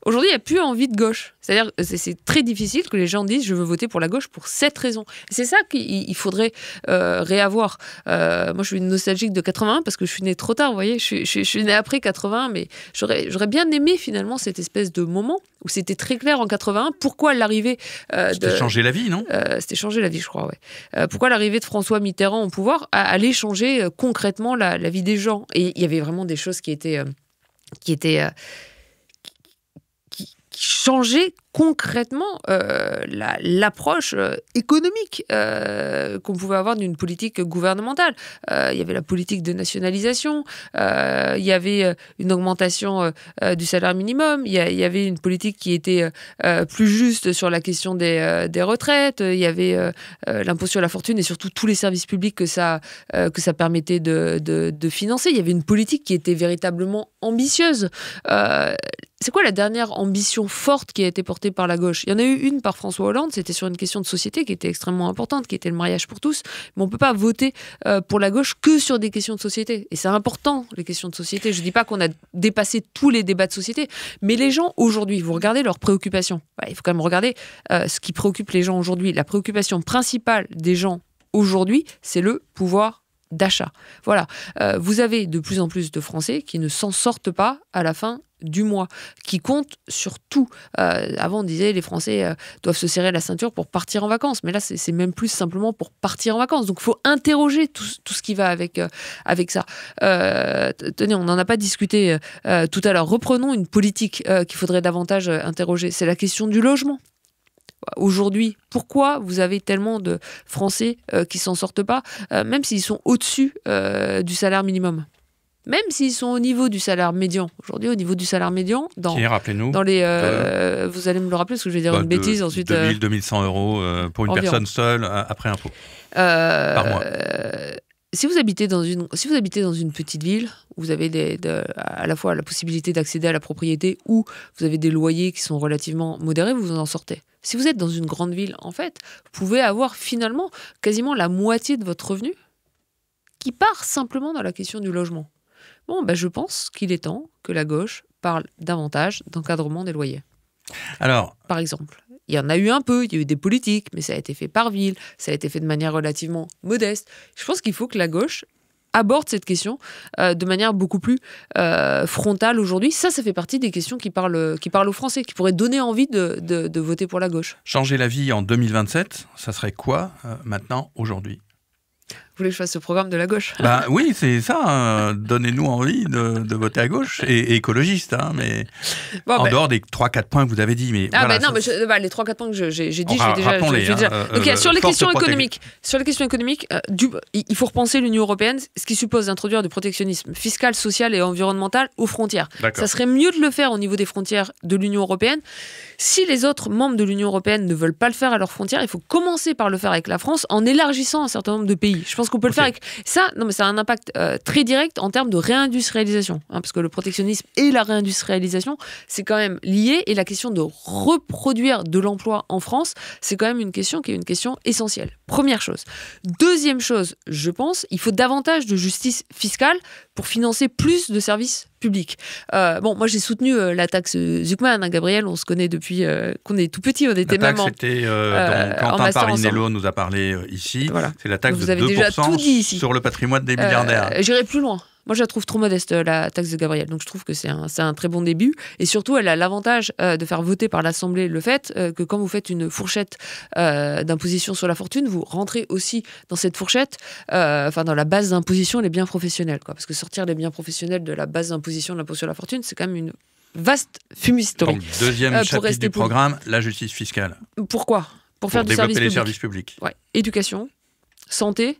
A: Aujourd'hui, il n'y a plus envie de gauche. C'est-à-dire que c'est très difficile que les gens disent « je veux voter pour la gauche pour cette raison ». C'est ça qu'il faudrait réavoir. Moi, je suis nostalgique de 81 parce que je suis née trop tard, vous voyez. Je suis née après 81, mais j'aurais bien aimé finalement cette espèce de moment où c'était très clair en 81 pourquoi l'arrivée...
B: C'était changer la vie, non?
A: C'était changer la vie, je crois, ouais. Pourquoi l'arrivée de François Mitterrand au pouvoir allait changer concrètement la vie des gens. Et il y avait vraiment des choses qui changer concrètement l'approche économique qu'on pouvait avoir d'une politique gouvernementale. Il y avait la politique de nationalisation, il y avait une augmentation du salaire minimum, il y avait une politique qui était plus juste sur la question des retraites, il y avait l'impôt sur la fortune et surtout tous les services publics que ça permettait de financer. Il y avait une politique qui était véritablement ambitieuse. C'est quoi la dernière ambition forte qui a été portée par la gauche? Il y en a eu une par François Hollande, c'était sur une question de société qui était extrêmement importante, qui était le mariage pour tous, mais on ne peut pas voter pour la gauche que sur des questions de société. Et c'est important, les questions de société. Je ne dis pas qu'on a dépassé tous les débats de société, mais les gens aujourd'hui, vous regardez leurs préoccupations. Il faut quand même regarder ce qui préoccupe les gens aujourd'hui. La préoccupation principale des gens aujourd'hui, c'est le pouvoir d'achat. Voilà. Vous avez de plus en plus de Français qui ne s'en sortent pas à la fin du mois, qui comptent sur tout. Avant, on disait les Français doivent se serrer la ceinture pour partir en vacances, mais là, c'est même plus simplement pour partir en vacances. Donc, il faut interroger tout ce qui va avec ça. Tenez, on n'en a pas discuté tout à l'heure. Reprenons une politique qu'il faudrait davantage interroger. C'est la question du logement. Aujourd'hui, pourquoi vous avez tellement de Français qui s'en sortent pas, même s'ils sont au-dessus du salaire minimum? Même s'ils sont au niveau du salaire médian. Aujourd'hui, au niveau du salaire médian,
B: rappelez-nous,
A: dans les, vous allez me le rappeler parce que je vais dire une bêtise ensuite.
B: 2 200 € pour une
A: environ.
B: personne seule après impôt par mois.
A: Si vous habitez dans une petite ville, où vous avez à la fois la possibilité d'accéder à la propriété ou vous avez des loyers qui sont relativement modérés, vous en sortez. Si vous êtes dans une grande ville, en fait, vous pouvez avoir finalement quasiment la moitié de votre revenu qui part simplement dans la question du logement. Bon, je pense qu'il est temps que la gauche parle davantage d'encadrement des loyers.
B: Alors,
A: par exemple, il y en a eu un peu, il y a eu des politiques, mais ça a été fait par ville, ça a été fait de manière relativement modeste. Je pense qu'il faut que la gauche aborde cette question de manière beaucoup plus frontale aujourd'hui. Ça fait partie des questions qui parlent aux Français, qui pourraient donner envie de voter pour la gauche.
B: Changer la vie en 2027, ça serait quoi maintenant, aujourd'hui ?
A: Vous voulez que je fasse ce programme de la gauche ?
B: Oui, c'est ça. Donnez-nous envie de voter à gauche et écologiste, mais dehors des 3-4 points que vous avez dit. Mais
A: les 3-4 points que j'ai dit, je vais déjà.
B: Donc,
A: sur les questions économiques, il faut repenser l'Union européenne, ce qui suppose d'introduire du protectionnisme fiscal, social et environnemental aux frontières.
B: D'accord.
A: Ça serait mieux de le faire au niveau des frontières de l'Union européenne. Si les autres membres de l'Union européenne ne veulent pas le faire à leurs frontières, il faut commencer par le faire avec la France en élargissant un certain nombre de pays. Je pense qu'on peut le faire avec ça. Non, mais ça a un impact très direct en termes de réindustrialisation, parce que le protectionnisme et la réindustrialisation, c'est quand même lié. Et la question de reproduire de l'emploi en France, c'est quand même une question qui est une question essentielle. Première chose. Deuxième chose, je pense, il faut davantage de justice fiscale pour financer plus de services publics. Moi j'ai soutenu la taxe Zuckman, Gabriel, on se connaît depuis qu'on est tout petit, on était même
B: c'était dont Quentin Parinello nous a parlé ici. Voilà. C'est la taxe
A: vous
B: de
A: avez
B: 2%
A: déjà tout dit ici.
B: Sur le patrimoine des milliardaires.
A: J'irai plus loin. Moi, je la trouve trop modeste, la taxe de Gabriel. Donc, je trouve que c'est un très bon début. Et surtout, elle a l'avantage de faire voter par l'Assemblée le fait que quand vous faites une fourchette d'imposition sur la fortune, vous rentrez aussi dans cette fourchette, dans la base d'imposition les biens professionnels. Parce que sortir les biens professionnels de la base d'imposition de l'impôt sur la fortune, c'est quand même une vaste fumisterie.
B: Donc, deuxième chapitre du programme, la justice fiscale.
A: Pourquoi ? Pour faire du
B: développer les
A: service
B: public.
A: services publics. Ouais. Éducation, santé,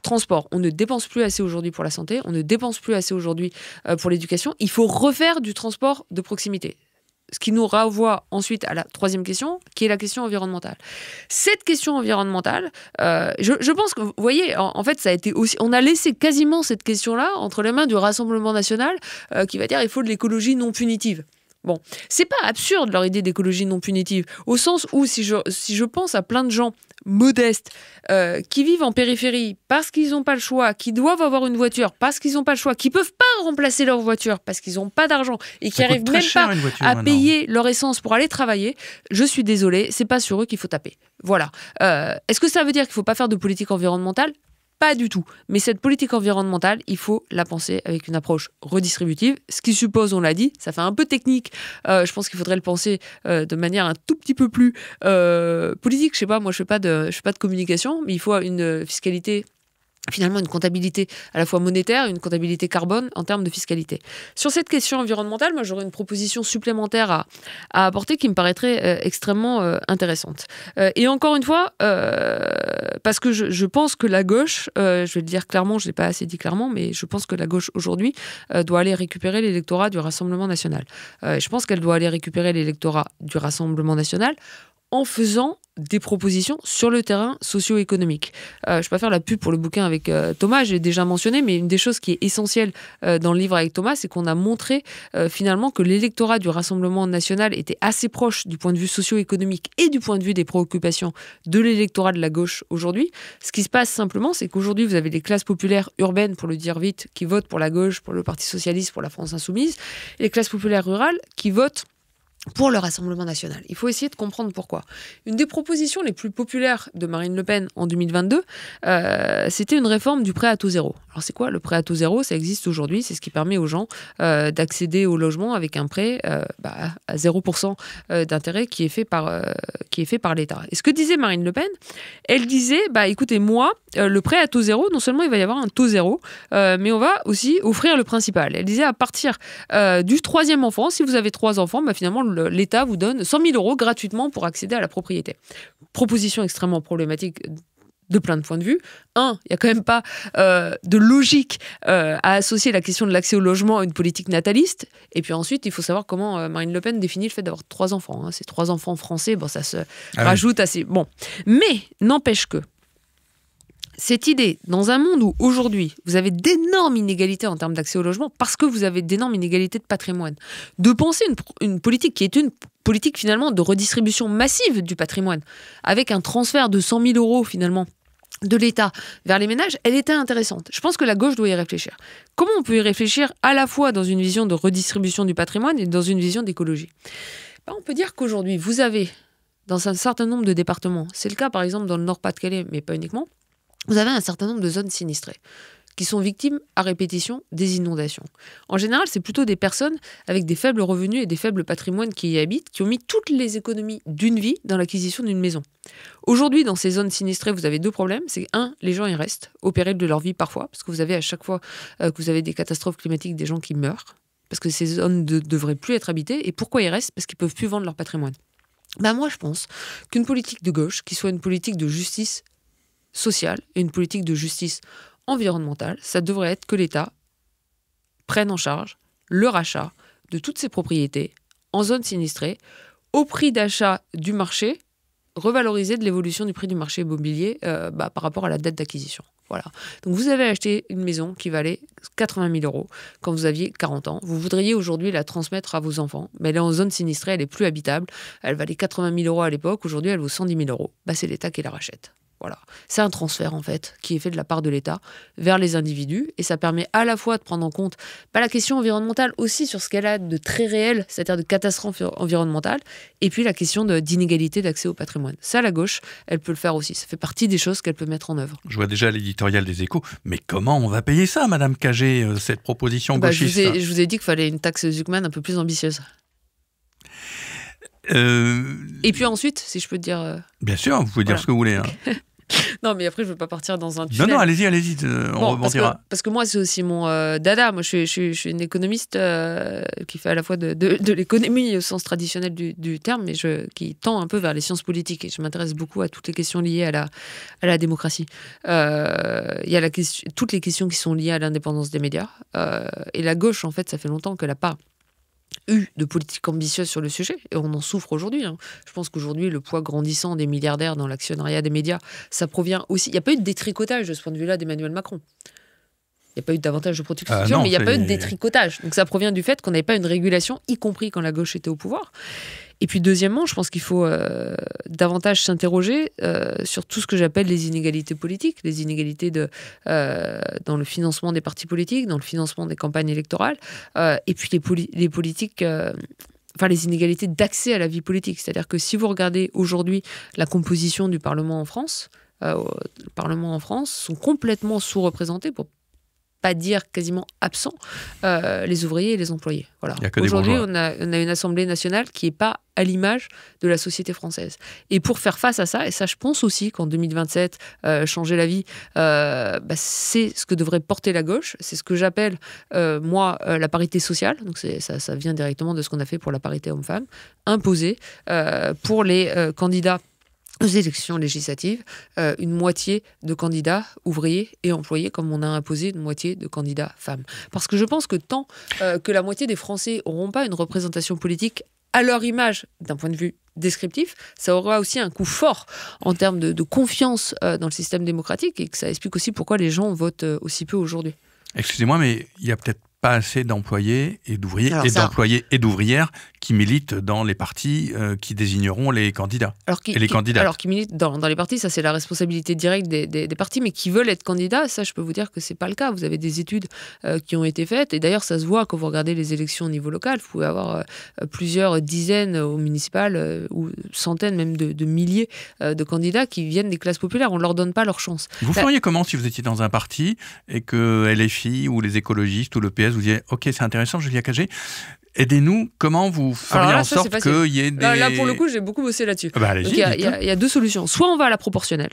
A: transport. On ne dépense plus assez aujourd'hui pour la santé, on ne dépense plus assez aujourd'hui pour l'éducation. Il faut refaire du transport de proximité. Ce qui nous renvoie ensuite à la troisième question, qui est la question environnementale. Cette question environnementale, je pense que, vous voyez, en fait, ça a été aussi... On a laissé quasiment cette question-là entre les mains du Rassemblement national qui va dire qu'il faut de l'écologie non punitive. Bon, c'est pas absurde leur idée d'écologie non punitive, au sens où si je pense à plein de gens modestes qui vivent en périphérie parce qu'ils n'ont pas le choix, qui doivent avoir une voiture parce qu'ils n'ont pas le choix, qui peuvent pas remplacer leur voiture parce qu'ils n'ont pas d'argent et qui n'arrivent même pas à payer leur essence pour aller travailler, je suis désolée, c'est pas sur eux qu'il faut taper. Voilà. Est-ce que ça veut dire qu'il faut pas faire de politique environnementale ? Pas du tout. Mais cette politique environnementale, il faut la penser avec une approche redistributive, ce qui suppose, on l'a dit, ça fait un peu technique. Je pense qu'il faudrait le penser de manière un tout petit peu plus politique. Je sais pas, moi je fais pas de communication, mais il faut une fiscalité, finalement une comptabilité à la fois monétaire et une comptabilité carbone en termes de fiscalité. Sur cette question environnementale, moi j'aurais une proposition supplémentaire à apporter qui me paraîtrait extrêmement intéressante. Et encore une fois, parce que je pense que la gauche, je vais le dire clairement, je ne l'ai pas assez dit clairement, mais je pense que la gauche aujourd'hui doit aller récupérer l'électorat du Rassemblement national. Je pense qu'elle doit aller récupérer l'électorat du Rassemblement national en faisant des propositions sur le terrain socio-économique. Je ne vais pas faire la pub pour le bouquin avec Thomas, j'ai déjà mentionné, mais une des choses qui est essentielle dans le livre avec Thomas, c'est qu'on a montré finalement que l'électorat du Rassemblement national était assez proche du point de vue socio-économique et du point de vue des préoccupations de l'électorat de la gauche aujourd'hui. Ce qui se passe simplement, c'est qu'aujourd'hui, vous avez les classes populaires urbaines, pour le dire vite, qui votent pour la gauche, pour le Parti socialiste, pour la France insoumise, et les classes populaires rurales qui votent pour le Rassemblement national. Il faut essayer de comprendre pourquoi. Une des propositions les plus populaires de Marine Le Pen en 2022, c'était une réforme du prêt à taux zéro. Alors c'est quoi le prêt à taux zéro? Ça existe aujourd'hui, c'est ce qui permet aux gens d'accéder au logement avec un prêt à 0% d'intérêt qui est fait par l'État. Et ce que disait Marine Le Pen, elle disait, écoutez, moi, le prêt à taux zéro, non seulement il va y avoir un taux zéro, mais on va aussi offrir le principal. Elle disait, à partir du 3e enfant, si vous avez 3 enfants, finalement, l'État vous donne 100 000 € gratuitement pour accéder à la propriété. Proposition extrêmement problématique de plein de points de vue. Il n'y a quand même pas de logique à associer la question de l'accès au logement à une politique nataliste. Et puis ensuite, il faut savoir comment Marine Le Pen définit le fait d'avoir 3 enfants. Ces 3 enfants français, ça se rajoute assez... Bon. Mais n'empêche que cette idée, dans un monde où aujourd'hui, vous avez d'énormes inégalités en termes d'accès au logement, parce que vous avez d'énormes inégalités de patrimoine, de penser une politique qui est une politique finalement de redistribution massive du patrimoine, avec un transfert de 100 000 € finalement de l'État vers les ménages, elle était intéressante. Je pense que la gauche doit y réfléchir. Comment on peut y réfléchir à la fois dans une vision de redistribution du patrimoine et dans une vision d'écologie? On peut dire qu'aujourd'hui, vous avez, dans un certain nombre de départements, c'est le cas par exemple dans le Nord-Pas-de-Calais, mais pas uniquement, vous avez un certain nombre de zones sinistrées qui sont victimes à répétition des inondations. En général, c'est plutôt des personnes avec des faibles revenus et des faibles patrimoines qui y habitent, qui ont mis toutes les économies d'une vie dans l'acquisition d'une maison. Aujourd'hui, dans ces zones sinistrées, vous avez 2 problèmes. C'est les gens y restent, au péril de leur vie parfois, parce que vous avez à chaque fois que vous avez des catastrophes climatiques, des gens qui meurent, parce que ces zones ne devraient plus être habitées. Et pourquoi ils restent? Parce qu'ils ne peuvent plus vendre leur patrimoine. Moi, je pense qu'une politique de gauche, qui soit une politique de justice sociale et une politique de justice environnementale, ça devrait être que l'État prenne en charge le rachat de toutes ces propriétés en zone sinistrée au prix d'achat du marché, revalorisé de l'évolution du prix du marché immobilier par rapport à la date d'acquisition. Voilà. Donc vous avez acheté une maison qui valait 80 000 € quand vous aviez 40 ans. Vous voudriez aujourd'hui la transmettre à vos enfants, mais elle est en zone sinistrée, elle est plus habitable. Elle valait 80 000 € à l'époque, aujourd'hui elle vaut 110 000 €. C'est l'État qui la rachète. Voilà. C'est un transfert, en fait, qui est fait de la part de l'État vers les individus. Et ça permet à la fois de prendre en compte la question environnementale aussi sur ce qu'elle a de très réel, c'est-à-dire de catastrophe environnementale, et puis la question d'inégalité d'accès au patrimoine. Ça, la gauche, elle peut le faire aussi. Ça fait partie des choses qu'elle peut mettre en œuvre.
B: Je vois déjà l'éditorial des Échos. Mais comment on va payer ça, Madame Cagé, cette proposition gauchiste?
A: Je vous ai dit qu'il fallait une taxe Zuckman un peu plus ambitieuse. Et puis ensuite, si je peux te dire...
B: Bien sûr, vous pouvez dire ce que vous voulez.
A: Non, mais après, je ne veux pas partir dans un tunnel.
B: Non, allez-y, on rebondira.
A: Parce que moi, c'est aussi mon dada. Moi, je suis une économiste qui fait à la fois de l'économie au sens traditionnel du terme, mais qui tend un peu vers les sciences politiques. Et je m'intéresse beaucoup à toutes les questions liées à la démocratie. Il y a toutes les questions qui sont liées à l'indépendance des médias. Et la gauche, en fait, ça fait longtemps qu'elle n'a pas eu de politique ambitieuse sur le sujet, et on en souffre aujourd'hui. Je pense qu'aujourd'hui, le poids grandissant des milliardaires dans l'actionnariat des médias, ça provient aussi... Il n'y a pas eu de détricotage de ce point de vue-là d'Emmanuel Macron. Il n'y a pas eu davantage de protection sociale, mais il n'y a pas eu de détricotage. Donc ça provient du fait qu'on n'avait pas une régulation, y compris quand la gauche était au pouvoir. Et puis deuxièmement, je pense qu'il faut davantage s'interroger sur tout ce que j'appelle les inégalités politiques, les inégalités dans le financement des partis politiques, dans le financement des campagnes électorales, et puis les politiques... les inégalités d'accès à la vie politique. C'est-à-dire que si vous regardez aujourd'hui la composition du Parlement en France, le Parlement en France sont complètement sous-représentés, pour pas dire quasiment absents, les ouvriers et les employés. Voilà. Aujourd'hui, on a une Assemblée nationale qui n'est pas à l'image de la société française. Et pour faire face à ça, et ça je pense aussi qu'en 2027, changer la vie, c'est ce que devrait porter la gauche, c'est ce que j'appelle, la parité sociale, donc ça vient directement de ce qu'on a fait pour la parité homme-femme, imposée pour les candidats aux élections législatives, une moitié de candidats ouvriers et employés, comme on a imposé une moitié de candidats femmes. Parce que je pense que tant que la moitié des Français n'auront pas une représentation politique à leur image d'un point de vue descriptif, ça aura aussi un coup fort en termes de confiance dans le système démocratique, et que ça explique aussi pourquoi les gens votent aussi peu aujourd'hui.
B: Excusez-moi, mais il y a peut-être pas assez d'employés et d'ouvriers d'employés et d'ouvrières qui militent dans les partis qui désigneront les candidats.
A: Alors qui militent dans les partis, ça c'est la responsabilité directe des partis, mais qui veulent être candidats, ça je peux vous dire que c'est pas le cas. Vous avez des études qui ont été faites, et d'ailleurs ça se voit quand vous regardez les élections au niveau local. Vous pouvez avoir plusieurs dizaines au municipal ou centaines même de milliers de candidats qui viennent des classes populaires. On ne leur donne pas leur chance.
B: Vous feriez comment si vous étiez dans un parti et que LFI ou les écologistes ou le PS vous disaient « Ok, c'est intéressant, Julia Cagé, aidez-nous, comment vous feriez en sorte qu'il y ait des... »
A: Là, pour le coup, j'ai beaucoup bossé là-dessus.
B: Allez-y,
A: donc, il y a deux solutions. Soit on va à la proportionnelle,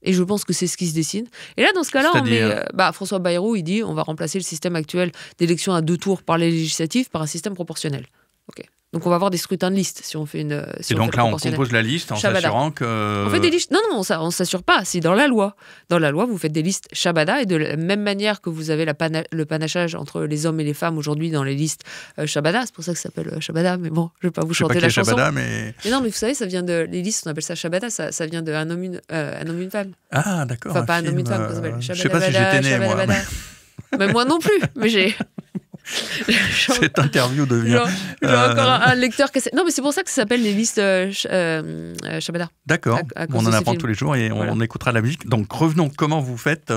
A: et je pense que c'est ce qui se dessine. Et là, dans ce cas-là, François Bayrou, il dit on va remplacer le système actuel d'élection à 2 tours par les législatives par un système proportionnel. Ok. Donc on va avoir des scrutins de liste si on fait une.
B: Et donc là, on compose la liste en s'assurant que.
A: On fait des listes. Non, on s'assure pas. C'est dans la loi. Dans la loi, vous faites des listes Shabada, et de la même manière que vous avez le panachage entre les hommes et les femmes aujourd'hui dans les listes Shabada. C'est pour ça que ça s'appelle Shabada. Mais bon, je vais pas vous chanter la chanson.
B: Shabada,
A: mais non, mais vous savez, ça vient de les listes. On appelle ça Shabada. Ça vient de un homme une femme.
B: Ah d'accord.
A: Enfin pas un homme une femme. Ça s'appelle
B: je sais pas si j'étais né moi.
A: Mais moi non plus. Mais j'ai.
B: Cette interview devient...
A: encore un lecteur... Non, mais c'est pour ça que ça s'appelle les listes Shabada.
B: D'accord, on en apprend tous les jours et on écoutera la musique. Donc revenons, comment vous faites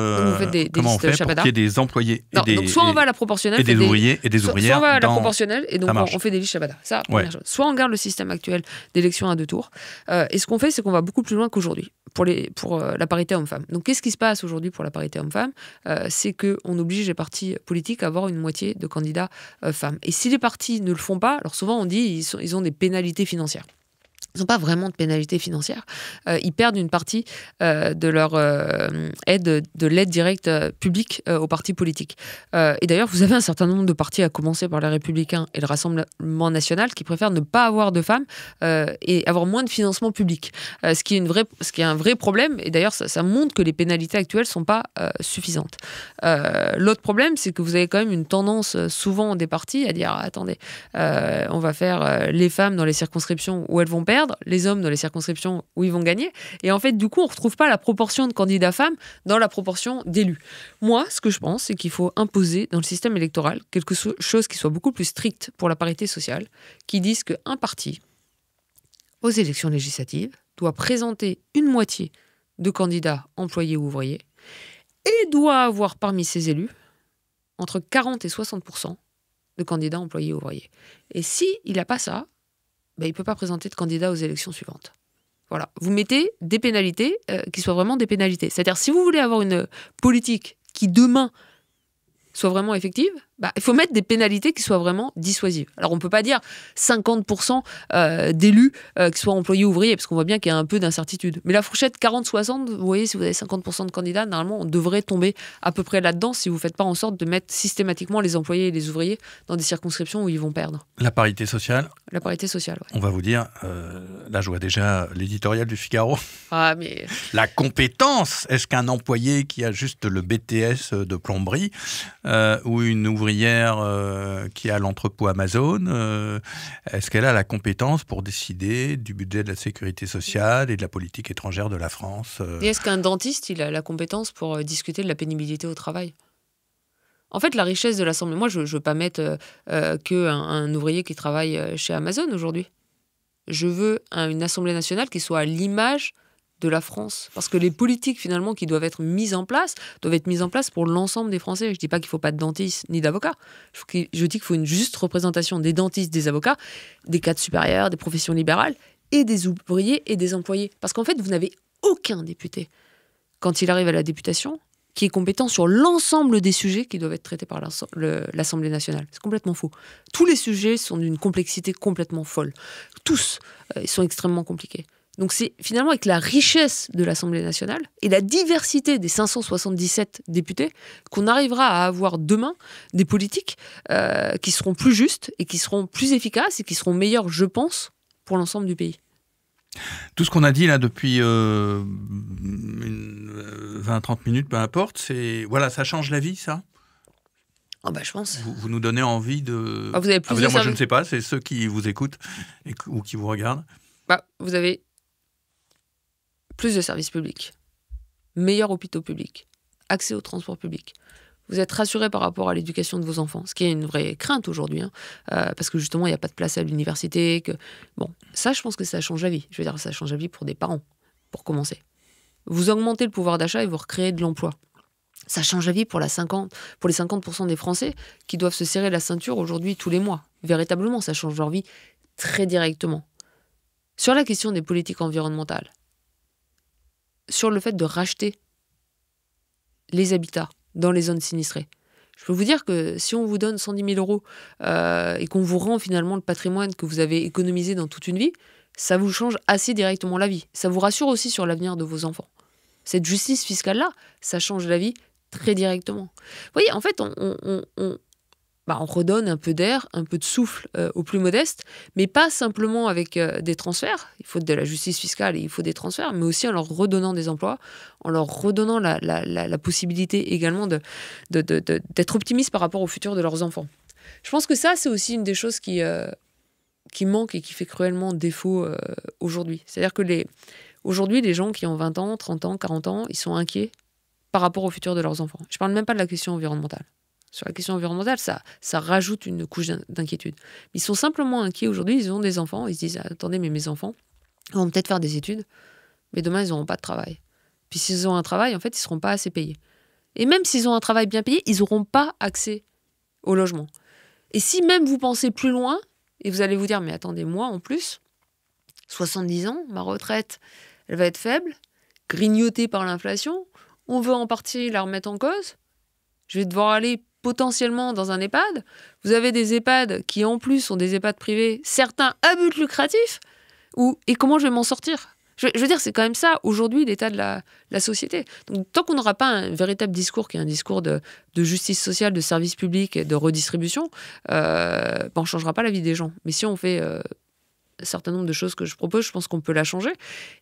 A: des
B: comment on fait
A: Shabada
B: pour qu'il y ait des employés
A: donc soit on va à la proportionnelle...
B: Et des ouvriers et des ouvrières.
A: Soit on va à la proportionnelle et donc on fait des listes Shabada. Ça, première chose. Soit on garde le système actuel d'élection à 2 tours. Et ce qu'on fait, c'est qu'on va beaucoup plus loin qu'aujourd'hui pour la parité homme-femme. Donc qu'est-ce qui se passe aujourd'hui pour la parité homme-femme? C'est qu'on oblige les partis politiques à avoir une moitié de candidats femmes. Et si les partis ne le font pas, alors souvent on dit ils ont des pénalités financières. Ils n'ont pas vraiment de pénalité financière. Ils perdent une partie de leur aide, de l'aide directe publique aux partis politiques. Et d'ailleurs, vous avez un certain nombre de partis, à commencer par les Républicains et le Rassemblement national, qui préfèrent ne pas avoir de femmes et avoir moins de financement public. Ce qui est un vrai problème. Et d'ailleurs, ça montre que les pénalités actuelles ne sont pas suffisantes. L'autre problème, c'est que vous avez quand même une tendance souvent des partis à dire attendez, on va faire les femmes dans les circonscriptions où elles vont perdre, les hommes dans les circonscriptions où ils vont gagner. Et en fait, du coup, on ne retrouve pas la proportion de candidats femmes dans la proportion d'élus. Moi, ce que je pense, c'est qu'il faut imposer dans le système électoral quelque chose qui soit beaucoup plus strict pour la parité sociale, qui dise qu'un parti, aux élections législatives, doit présenter une moitié de candidats employés ou ouvriers et doit avoir parmi ses élus entre 40 et 60% de candidats employés ou ouvriers. Et s'il n'a pas ça, il ne peut pas présenter de candidat aux élections suivantes. Voilà. Vous mettez des pénalités qui soient vraiment des pénalités. C'est-à-dire, si vous voulez avoir une politique qui, demain, soit vraiment effective, il faut mettre des pénalités qui soient vraiment dissuasives. Alors, on ne peut pas dire 50% d'élus qui soient employés ouvriers, parce qu'on voit bien qu'il y a un peu d'incertitude. Mais la fourchette 40-60, vous voyez, si vous avez 50% de candidats, normalement, on devrait tomber à peu près là-dedans si vous ne faites pas en sorte de mettre systématiquement les employés et les ouvriers dans des circonscriptions où ils vont perdre.
B: La parité sociale.
A: La parité sociale, oui.
B: On va vous dire, là, je vois déjà l'éditorial du Figaro.
A: Ah, mais...
B: La compétence. Est-ce qu'un employé qui a juste le BTS de plomberie ou une ouvrière qui a l'entrepôt Amazon, est-ce qu'elle a la compétence pour décider du budget de la sécurité sociale et de la politique étrangère de la France
A: Et est-ce qu'un dentiste, il a la compétence pour discuter de la pénibilité au travail? En fait, la richesse de l'Assemblée... Moi, je ne veux pas mettre qu'un ouvrier qui travaille chez Amazon aujourd'hui. Je veux une Assemblée nationale qui soit à l'image de la France. Parce que les politiques, finalement, qui doivent être mises en place pour l'ensemble des Français. Je ne dis pas qu'il ne faut pas de dentistes ni d'avocats. Je dis qu'il faut une juste représentation des dentistes, des avocats, des cadres supérieurs, des professions libérales, et des ouvriers et des employés. Parce qu'en fait, vous n'avez aucun député, quand il arrive à la députation, qui est compétent sur l'ensemble des sujets qui doivent être traités par l'Assemblée nationale. C'est complètement faux. Tous les sujets sont d'une complexité complètement folle. Tous, ils sont extrêmement compliqués. Donc c'est finalement avec la richesse de l'Assemblée nationale et la diversité des 577 députés qu'on arrivera à avoir demain des politiques qui seront plus justes et qui seront plus efficaces et qui seront meilleures, je pense, pour l'ensemble du pays.
B: Tout ce qu'on a dit là depuis 20-30 minutes, peu importe, ça change la vie, ça ?
A: Je pense.
B: Vous nous donnez envie de...
A: vous avez plus de
B: moi, je ne sais pas, c'est ceux qui vous écoutent ou qui vous regardent.
A: Vous avez plus de services publics, meilleurs hôpitaux publics, accès au transport public. Vous êtes rassuré par rapport à l'éducation de vos enfants, ce qui est une vraie crainte aujourd'hui, parce que justement, il n'y a pas de place à l'université. Bon, ça, je pense que ça change la vie. Je veux dire, ça change la vie pour des parents, pour commencer. Vous augmentez le pouvoir d'achat et vous recréez de l'emploi. Ça change la vie pour les 50% des Français qui doivent se serrer la ceinture aujourd'hui tous les mois. Véritablement, ça change leur vie très directement. Sur la question des politiques environnementales, sur le fait de racheter les habitats dans les zones sinistrées, je peux vous dire que si on vous donne 110 000 € et qu'on vous rend finalement le patrimoine que vous avez économisé dans toute une vie, ça vous change assez directement la vie. Ça vous rassure aussi sur l'avenir de vos enfants. Cette justice fiscale-là, ça change la vie très directement. Vous voyez, en fait, on redonne un peu d'air, un peu de souffle aux plus modestes, mais pas simplement avec des transferts. Il faut de la justice fiscale et il faut des transferts, mais aussi en leur redonnant des emplois, en leur redonnant la possibilité également d'être optimistes par rapport au futur de leurs enfants. Je pense que ça, c'est aussi une des choses qui manque et qui fait cruellement défaut aujourd'hui. C'est-à-dire que aujourd'hui, les gens qui ont 20 ans, 30 ans, 40 ans, ils sont inquiets par rapport au futur de leurs enfants. Je ne parle même pas de la question environnementale. Sur la question environnementale, ça rajoute une couche d'inquiétude. Ils sont simplement inquiets aujourd'hui, ils ont des enfants, ils se disent « Attendez, mais mes enfants vont peut-être faire des études, mais demain, ils n'auront pas de travail. Puis s'ils ont un travail, en fait, ils ne seront pas assez payés. Et même s'ils ont un travail bien payé, ils n'auront pas accès au logement. Et si même vous pensez plus loin, et vous allez vous dire « Mais attendez, moi, en plus, 70 ans, ma retraite, elle va être faible, grignotée par l'inflation, on veut en partie la remettre en cause. Je vais devoir aller potentiellement dans un EHPAD. Vous avez des EHPAD qui, en plus, sont des EHPAD privés, certains à but lucratif. Et comment je vais m'en sortir ? Je veux dire, c'est quand même ça, aujourd'hui, l'état de la société. Donc, tant qu'on n'aura pas un véritable discours qui est un discours de justice sociale, de service public, de redistribution, on ne changera pas la vie des gens. Mais si on fait un certain nombre de choses que je propose, je pense qu'on peut la changer.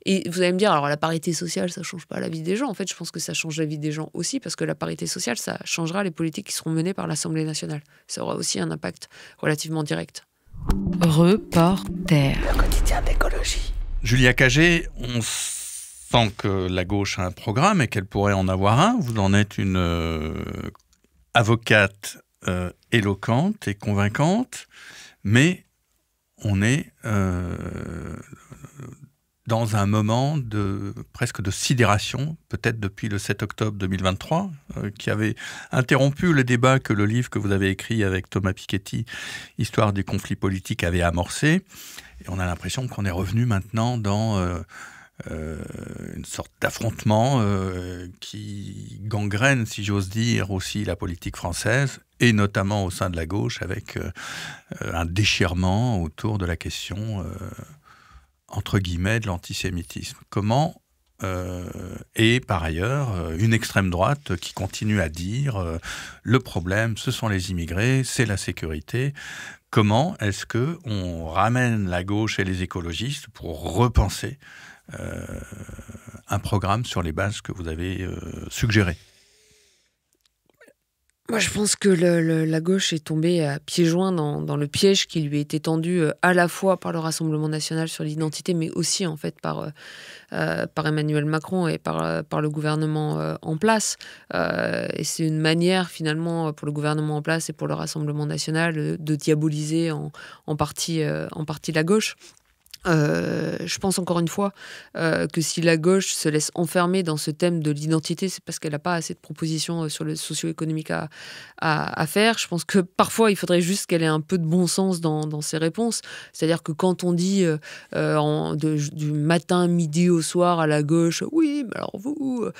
A: Et vous allez me dire, alors la parité sociale, ça ne change pas la vie des gens. En fait, je pense que ça change la vie des gens aussi, parce que la parité sociale, ça changera les politiques qui seront menées par l'Assemblée nationale. Ça aura aussi un impact relativement direct.
C: Reporter.
D: Le quotidien d'écologie.
B: Julia Cagé, on sent que la gauche a un programme et qu'elle pourrait en avoir un. Vous en êtes une avocate éloquente et convaincante, mais on est dans un moment presque de sidération, peut-être depuis le 7 octobre 2023, qui avait interrompu le débat que le livre que vous avez écrit avec Thomas Piketty, Histoire du conflit politique, avait amorcé. Et on a l'impression qu'on est revenu maintenant dans une sorte d'affrontement qui gangrène, si j'ose dire, aussi la politique française, et notamment au sein de la gauche, avec un déchirement autour de la question, entre guillemets, de l'antisémitisme. Comment et par ailleurs, une extrême droite qui continue à dire le problème, ce sont les immigrés, c'est la sécurité. Comment est-ce qu'on ramène la gauche et les écologistes pour repenser un programme sur les bases que vous avez suggérées?
A: Moi, je pense que la gauche est tombée à pieds joints dans le piège qui lui a été tendu à la fois par le Rassemblement national sur l'identité, mais aussi en fait par Emmanuel Macron et par le gouvernement en place. Et c'est une manière finalement pour le gouvernement en place et pour le Rassemblement national de diaboliser en partie la gauche. Je pense encore une fois que si la gauche se laisse enfermer dans ce thème de l'identité, c'est parce qu'elle n'a pas assez de propositions sur le socio-économique à faire. Je pense que parfois, il faudrait juste qu'elle ait un peu de bon sens dans ses réponses. C'est-à-dire que quand on dit du matin, midi au soir à la gauche, oui, mais alors vous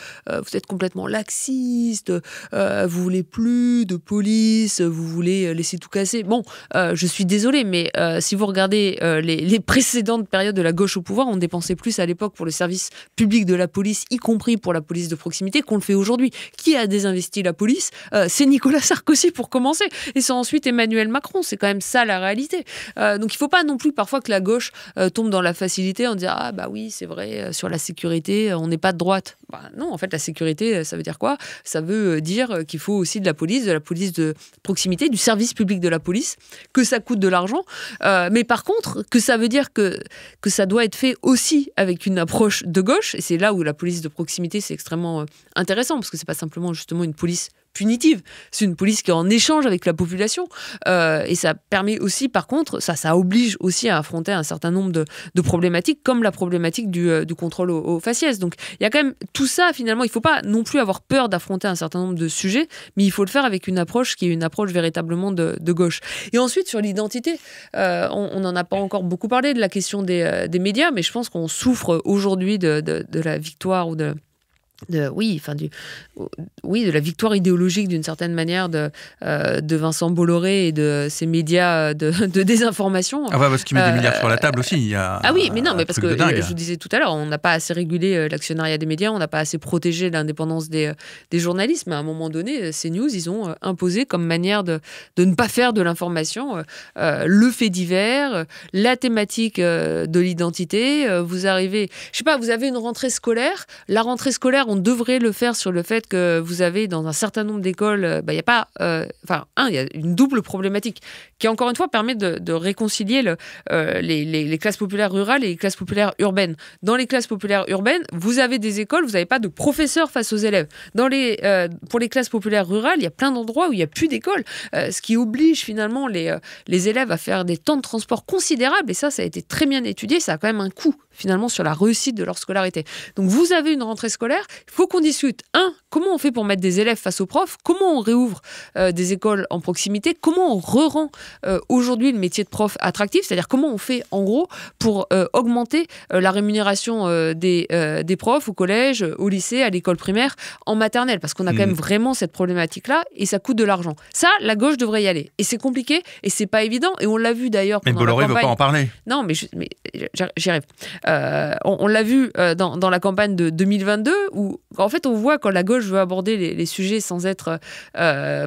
A: êtes complètement laxiste, vous voulez plus de police, vous voulez laisser tout casser. Bon, je suis désolée, mais si vous regardez les précédentes périodes de la gauche au pouvoir, on dépensait plus à l'époque pour le service public de la police, y compris pour la police de proximité, qu'on le fait aujourd'hui. Qui a désinvesti la police ? C'est Nicolas Sarkozy pour commencer, et c'est ensuite Emmanuel Macron. C'est quand même ça la réalité. Donc il ne faut pas non plus parfois que la gauche tombe dans la facilité en disant ah bah oui c'est vrai sur la sécurité on n'est pas de droite. Bah, non, en fait la sécurité ça veut dire quoi ? Ça veut dire qu'il faut aussi de la police de proximité, du service public de la police, que ça coûte de l'argent, mais par contre que ça veut dire que que ça doit être fait aussi avec une approche de gauche. Et c'est là où la police de proximité, c'est extrêmement intéressant, parce que c'est pas simplement justement une police punitive, c'est une police qui est en échange avec la population, et ça permet aussi, par contre, ça oblige aussi à affronter un certain nombre de problématiques, comme la problématique du contrôle au faciès. Donc il y a quand même tout ça, finalement, il ne faut pas non plus avoir peur d'affronter un certain nombre de sujets, mais il faut le faire avec une approche qui est une approche véritablement de gauche. Et ensuite, sur l'identité, on n'en a pas encore beaucoup parlé de la question des médias, mais je pense qu'on souffre aujourd'hui de la victoire ou de la victoire idéologique d'une certaine manière de Vincent Bolloré et de ces médias de désinformation.
B: Ah ouais, parce qu'il met des milliards sur la table aussi. Il y a
A: mais parce que je vous disais tout à l'heure, on n'a pas assez régulé l'actionnariat des médias, on n'a pas assez protégé l'indépendance des journalistes, mais à un moment donné, CNews, ils ont imposé comme manière de ne pas faire de l'information le fait divers, la thématique de l'identité. Vous avez une rentrée scolaire, la rentrée scolaire, on devrait le faire sur le fait que vous avez dans un certain nombre d'écoles, il y a une double problématique qui, encore une fois, permet de réconcilier les classes populaires rurales et les classes populaires urbaines. Dans les classes populaires urbaines, vous avez des écoles, vous n'avez pas de professeurs face aux élèves. Pour les classes populaires rurales, il y a plein d'endroits où il n'y a plus d'écoles, ce qui oblige finalement les élèves à faire des temps de transport considérables, et ça a été très bien étudié, ça a quand même un coût finalement sur la réussite de leur scolarité. Donc vous avez une rentrée scolaire, il faut qu'on discute, comment on fait pour mettre des élèves face aux profs, comment on réouvre des écoles en proximité, comment on re-rend aujourd'hui le métier de prof attractif, c'est-à-dire comment on fait en gros pour augmenter la rémunération des profs au collège, au lycée, à l'école primaire, en maternelle, parce qu'on a quand même vraiment cette problématique-là et ça coûte de l'argent. Ça, la gauche devrait y aller. Et c'est compliqué et c'est pas évident, et on l'a vu d'ailleurs pendant la campagne.
B: Mais Bolloré veut pas en parler.
A: Non, mais j'y arrive. On l'a vu dans la campagne de 2022, où en fait on voit quand la gauche veut aborder les sujets sans être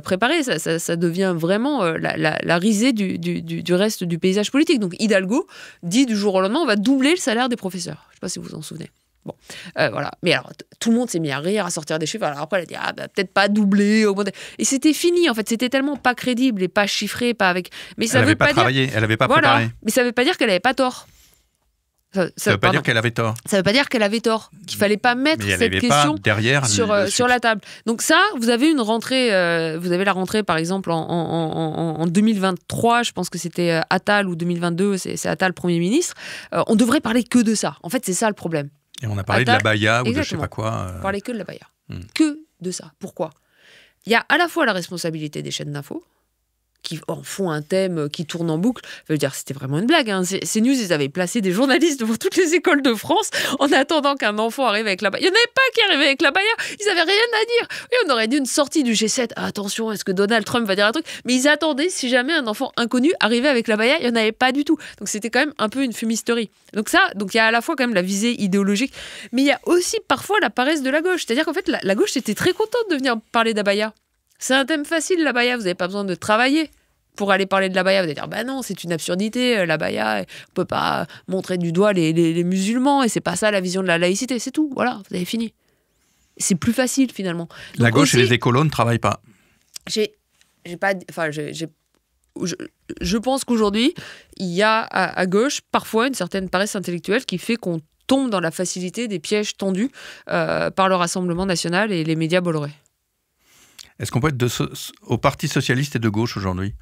A: préparée, ça devient vraiment la risée du reste du paysage politique. Donc Hidalgo dit du jour au lendemain, on va doubler le salaire des professeurs. Je ne sais pas si vous vous en souvenez. Bon, voilà. Mais alors, tout le monde s'est mis à rire, à sortir des chiffres. Alors après, elle a dit, peut-être pas doubler, augmenter. Et c'était fini, en fait. C'était tellement pas crédible et pas chiffré, pas avec. Mais ça
B: elle n'avait pas travaillé, elle n'avait pas préparé.
A: Mais ça ne veut pas dire qu'elle n'avait pas tort.
B: Ça ne veut pas dire qu'elle avait tort.
A: Ça ne veut pas dire qu'elle avait tort, qu'il ne fallait pas mettre cette question sur la table. Donc ça, vous avez une rentrée, vous avez la rentrée par exemple en 2023, je pense que c'était Attal, ou 2022, c'est Attal Premier ministre. On devrait parler que de ça. En fait, c'est ça le problème.
B: Et on a parlé de la baya ou de je sais pas quoi.
A: On parlait que de la baya. Que de ça. Pourquoi ? Il y a à la fois la responsabilité des chaînes d'infos, qui en font un thème qui tourne en boucle. Je veux dire, c'était vraiment une blague. CNews, ils avaient placé des journalistes devant toutes les écoles de France en attendant qu'un enfant arrive avec la baya. Il n'y en avait pas qui arrivaient avec la baya. Ils n'avaient rien à dire. Et on aurait dit une sortie du G7. Ah, attention, est-ce que Donald Trump va dire un truc ? Mais ils attendaient si jamais un enfant inconnu arrivait avec la baya. Il n'y en avait pas du tout. Donc c'était quand même un peu une fumisterie. Donc il y a à la fois quand même la visée idéologique, mais il y a aussi parfois la paresse de la gauche. C'est-à-dire qu'en fait, la gauche était très contente de venir parler d'abaya. C'est un thème facile, l'abaya. Vous n'avez pas besoin de travailler pour aller parler de l'abaya. Vous allez dire, bah non, c'est une absurdité, l'abaya, on peut pas montrer du doigt les musulmans, et c'est pas ça la vision de la laïcité, c'est tout, voilà, vous avez fini. C'est plus facile, finalement. Donc
B: la gauche aussi, et les écolos ne travaillent pas.
A: Je pense qu'aujourd'hui, il y a à gauche, parfois, une certaine paresse intellectuelle qui fait qu'on tombe dans la facilité des pièges tendus par le Rassemblement national et les médias Bolloré.
B: Est-ce qu'on peut être au Parti socialiste et de gauche aujourd'hui ?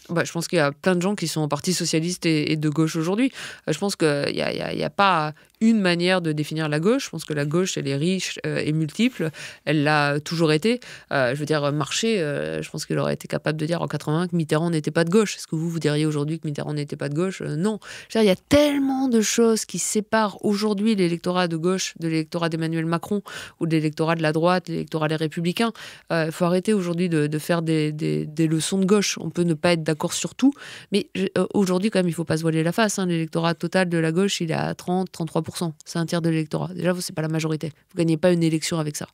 A: Je pense qu'il y a plein de gens qui sont au Parti socialiste et de gauche aujourd'hui. Je pense qu'il n'y a pas une manière de définir la gauche. Je pense que la gauche, elle est riche et multiple. Elle l'a toujours été. Je veux dire, Marché, je pense qu'il aurait été capable de dire en 80 que Mitterrand n'était pas de gauche. Est-ce que vous diriez aujourd'hui que Mitterrand n'était pas de gauche ? Non. Je veux dire, il y a tellement de choses qui séparent aujourd'hui l'électorat de gauche de l'électorat d'Emmanuel Macron ou de l'électorat de la droite, l'électorat des Républicains. Il faut arrêter aujourd'hui de faire des leçons de gauche. On peut ne pas être d'accord sur tout, mais aujourd'hui, quand même, il ne faut pas se voiler la face. L'électorat total de la gauche, il est à 30-33%. C'est un tiers de l'électorat. Déjà, ce n'est pas la majorité. Vous ne gagnez pas une élection avec ça.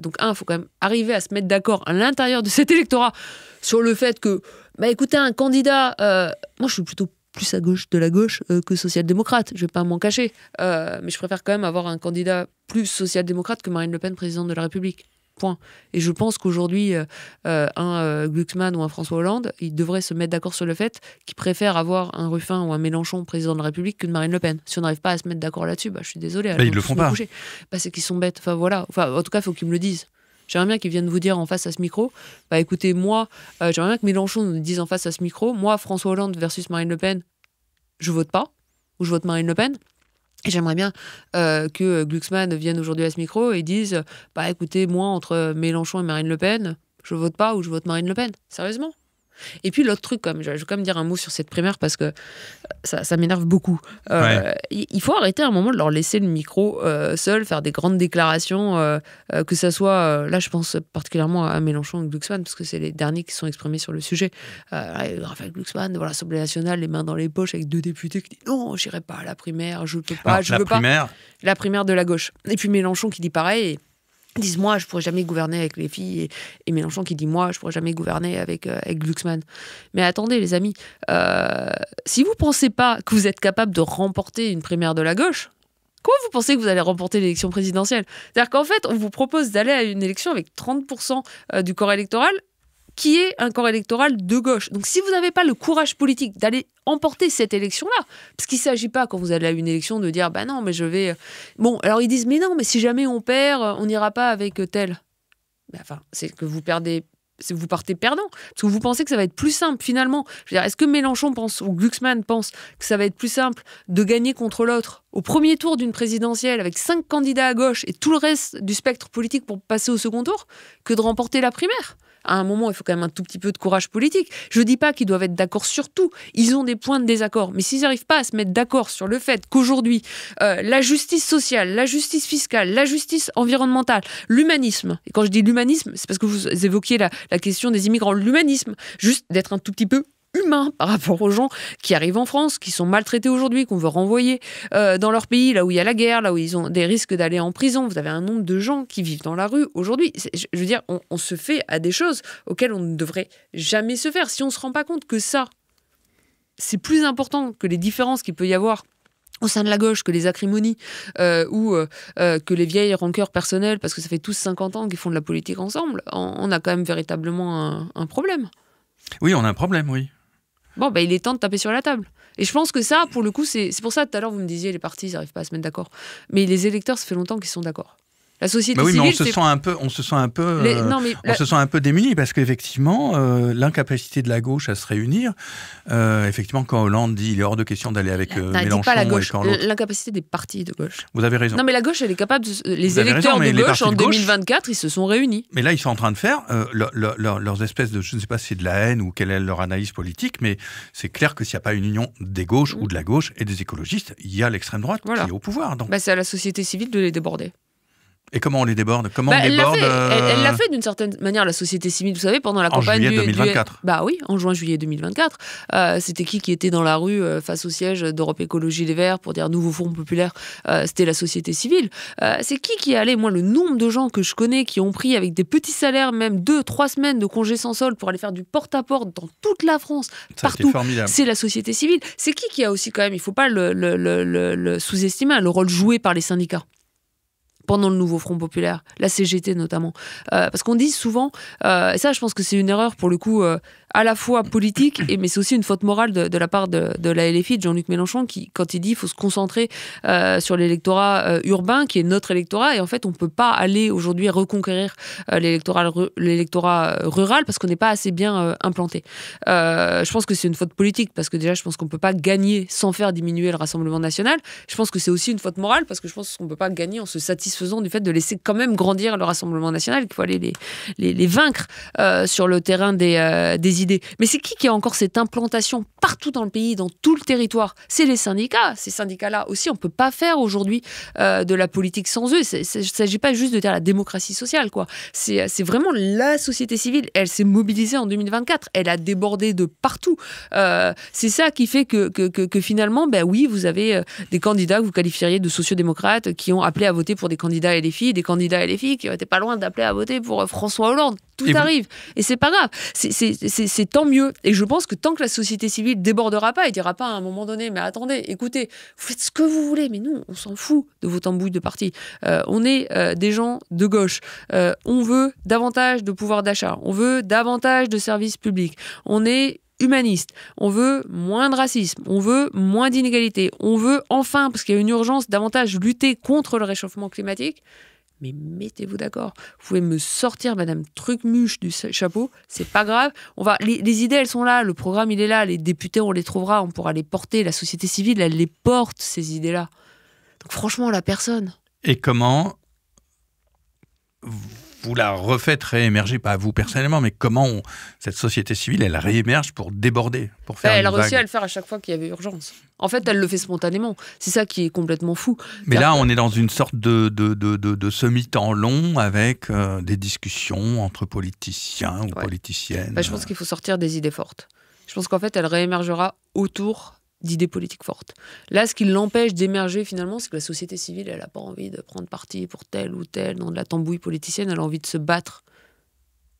A: Donc, il faut quand même arriver à se mettre d'accord à l'intérieur de cet électorat sur le fait que, écoutez, un candidat... moi, je suis plutôt plus à gauche de la gauche que social-démocrate. Je ne vais pas m'en cacher. Mais je préfère quand même avoir un candidat plus social-démocrate que Marine Le Pen, présidente de la République. Point. Et je pense qu'aujourd'hui, un Glucksmann ou un François Hollande, ils devraient se mettre d'accord sur le fait qu'ils préfèrent avoir un Ruffin ou un Mélenchon président de la République qu'une Marine Le Pen. Si on n'arrive pas à se mettre d'accord là-dessus, je suis désolée.
B: Ils le font pas.
A: C'est qu'ils sont bêtes. Enfin, voilà. En tout cas, il faut qu'ils me le disent. J'aimerais bien qu'ils viennent vous dire en face à ce micro, écoutez, moi, j'aimerais bien que Mélenchon nous dise en face à ce micro, moi, François Hollande versus Marine Le Pen, je vote pas, ou je vote Marine Le Pen. Et j'aimerais bien que Glucksmann vienne aujourd'hui à ce micro et dise écoutez, moi, entre Mélenchon et Marine Le Pen, je vote pas ou je vote Marine Le Pen. Sérieusement ? Et puis l'autre truc, je vais quand même dire un mot sur cette primaire parce que ça m'énerve beaucoup. Il faut arrêter à un moment de leur laisser le micro seul, faire des grandes déclarations, que ça soit, là je pense particulièrement à Mélenchon et Glucksmann, parce que c'est les derniers qui sont exprimés sur le sujet. Raphaël Glucksmann, devant l'Assemblée nationale, les mains dans les poches avec 2 députés qui disent non, j'irai pas à la primaire, je peux pas, je veux pas. La primaire de la gauche. Et puis Mélenchon qui dit pareil. Ils disent moi je pourrais jamais gouverner avec les filles et Mélenchon qui dit moi je pourrais jamais gouverner avec Glucksmann. Mais attendez les amis, si vous pensez pas que vous êtes capable de remporter une primaire de la gauche, comment vous pensez que vous allez remporter l'élection présidentielle ? C'est-à-dire qu'en fait on vous propose d'aller à une élection avec 30% du corps électoral qui est un corps électoral de gauche. Donc si vous n'avez pas le courage politique d'aller emporter cette élection-là, parce qu'il ne s'agit pas, quand vous allez à une élection, de dire « bah non, mais je vais... » Bon, alors ils disent « mais non, mais si jamais on perd, on n'ira pas avec tel. » Enfin, c'est que vous partez perdant. Parce que vous pensez que ça va être plus simple, finalement. Je veux dire, est-ce que Mélenchon pense, ou Glucksmann pense, que ça va être plus simple de gagner contre l'autre au premier tour d'une présidentielle avec 5 candidats à gauche et tout le reste du spectre politique pour passer au second tour que de remporter la primaire ? À un moment, il faut quand même un tout petit peu de courage politique. Je ne dis pas qu'ils doivent être d'accord sur tout. Ils ont des points de désaccord. Mais s'ils n'arrivent pas à se mettre d'accord sur le fait qu'aujourd'hui, la justice sociale, la justice fiscale, la justice environnementale, l'humanisme, et quand je dis l'humanisme, c'est parce que vous évoquiez la question des immigrants, l'humanisme, juste d'être un tout petit peu humain par rapport aux gens qui arrivent en France, qui sont maltraités aujourd'hui, qu'on veut renvoyer dans leur pays, là où il y a la guerre, là où ils ont des risques d'aller en prison. Vous avez un nombre de gens qui vivent dans la rue aujourd'hui. Je veux dire, on se fait à des choses auxquelles on ne devrait jamais se faire. Si on ne se rend pas compte que ça, c'est plus important que les différences qu'il peut y avoir au sein de la gauche, que les acrimonies ou que les vieilles rancœurs personnelles, parce que ça fait tous 50 ans qu'ils font de la politique ensemble, on a quand même véritablement un problème.
B: Oui, on a un problème, oui.
A: Bon, il est temps de taper sur la table. Et je pense que ça, pour le coup, c'est pour ça, tout à l'heure, vous me disiez, les partis, ils n'arrivent pas à se mettre d'accord. Mais les électeurs, ça fait longtemps qu'ils sont d'accord. La société civile...
B: mais on se sent un peu démunis, parce qu'effectivement, l'incapacité de la gauche à se réunir, effectivement, quand Hollande dit il est hors de question d'aller avec Mélenchon...
A: pas la gauche, l'incapacité des partis de gauche.
B: Vous avez raison.
A: Non, mais la gauche, elle est capable... Les électeurs de gauche, en 2024, ils se sont réunis.
B: Mais là, ils sont en train de faire leurs espèces de... Je ne sais pas si c'est de la haine ou quelle est leur analyse politique, mais c'est clair que s'il n'y a pas une union des gauches ou de la gauche et des écologistes, il y a l'extrême droite qui est au pouvoir. Donc.
A: C'est à la société civile de les déborder.
B: Et comment on les déborde ?
A: Elle l'a fait d'une certaine manière, la société civile, vous savez, pendant la campagne
B: juillet 2024.
A: Oui, en juin-juillet 2024. C'était qui était dans la rue face au siège d'Europe Écologie Les Verts pour dire nouveau Front Populaire ? C'était la société civile. C'est qui est allé ? Moi, le nombre de gens que je connais qui ont pris avec des petits salaires, même 2-3 semaines de congés sans solde pour aller faire du porte-à-porte dans toute la France, partout, c'est la société civile. C'est qui a aussi quand même, il ne faut pas le sous-estimer, le rôle joué par les syndicats pendant le nouveau Front Populaire, la CGT notamment. Parce qu'on dit souvent, et ça je pense que c'est une erreur pour le coup à la fois politique, mais c'est aussi une faute morale de la part de la LFI, de Jean-Luc Mélenchon, qui, quand il dit qu'il faut se concentrer sur l'électorat urbain, qui est notre électorat, et en fait on ne peut pas aller aujourd'hui reconquérir l'électorat rural parce qu'on n'est pas assez bien implanté. Je pense que c'est une faute politique, parce que déjà je pense qu'on ne peut pas gagner sans faire diminuer le Rassemblement national. Je pense que c'est aussi une faute morale, parce que je pense qu'on ne peut pas gagner en se satisfaisant du fait de laisser quand même grandir le Rassemblement national, qu'il faut aller les vaincre sur le terrain des idées. Mais c'est qui a encore cette implantation partout dans le pays, dans tout le territoire ? C'est les syndicats. Ces syndicats-là aussi, on ne peut pas faire aujourd'hui de la politique sans eux. Il ne s'agit pas juste de dire la démocratie sociale, quoi. C'est vraiment la société civile. Elle s'est mobilisée en 2024. Elle a débordé de partout. C'est ça qui fait que finalement, oui, vous avez des candidats que vous qualifieriez de sociodémocrates qui ont appelé à voter pour des candidats LFI, des candidats LFI qui étaient pas loin d'appeler à voter pour François Hollande. Tout arrive. Et c'est pas grave. C'est tant mieux. Et je pense que tant que la société civile débordera pas, et dira pas à un moment donné, mais attendez, écoutez, vous faites ce que vous voulez, mais nous, on s'en fout de vos tambouilles de parti. On est des gens de gauche. On veut davantage de pouvoir d'achat. On veut davantage de services publics. On est humaniste, on veut moins de racisme, on veut moins d'inégalités, on veut enfin, parce qu'il y a une urgence, davantage lutter contre le réchauffement climatique. Mais mettez-vous d'accord. Vous pouvez me sortir Madame Trucmuche du chapeau, c'est pas grave. Les idées, elles sont là, le programme, il est là, les députés, on les trouvera, on pourra les porter, la société civile, elle les porte, ces idées-là. Donc franchement, la personne.
B: Et comment vous la refaites réémerger, pas vous personnellement, mais comment cette société civile, elle réémerge pour déborder, pour faire
A: elle a
B: une
A: réussi
B: vague.
A: à le faire à chaque fois qu'il y avait urgence. En fait, elle le fait spontanément. C'est ça qui est complètement fou.
B: Mais là, on est dans une sorte de semi-temps long avec des discussions entre politiciens ou politiciennes.
A: Je pense qu'il faut sortir des idées fortes. Je pense qu'en fait, elle réémergera autour d'idées politiques fortes. Là, ce qui l'empêche d'émerger finalement, c'est que la société civile, elle n'a pas envie de prendre parti pour tel ou tel dans de la tambouille politicienne, elle a envie de se battre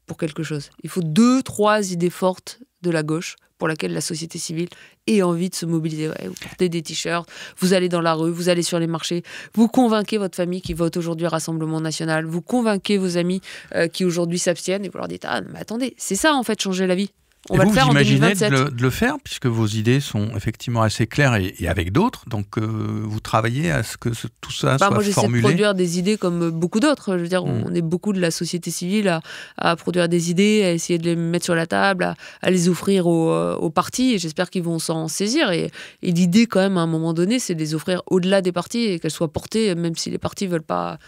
A: pour quelque chose. Il faut 2-3 idées fortes de la gauche pour laquelle la société civile ait envie de se mobiliser. Ouais, vous portez des t-shirts, vous allez dans la rue, vous allez sur les marchés, vous convainquez votre famille qui vote aujourd'hui Rassemblement National, vous convainquez vos amis qui aujourd'hui s'abstiennent et vous leur dites « Ah, mais attendez, c'est ça en fait, changer la vie ». On va le faire en 2027.
B: Vous imaginez de le faire, puisque vos idées sont effectivement assez claires et avec d'autres. Donc, vous travaillez à ce que tout ça soit
A: moi, j'essaie
B: formulé.
A: de produire des idées comme beaucoup d'autres. Je veux dire, on est beaucoup de la société civile à produire des idées, à essayer de les mettre sur la table, à les offrir aux partis. Et j'espère qu'ils vont s'en saisir. Et l'idée, quand même, à un moment donné, c'est de les offrir au-delà des partis et qu'elles soient portées, même si les partis veulent pas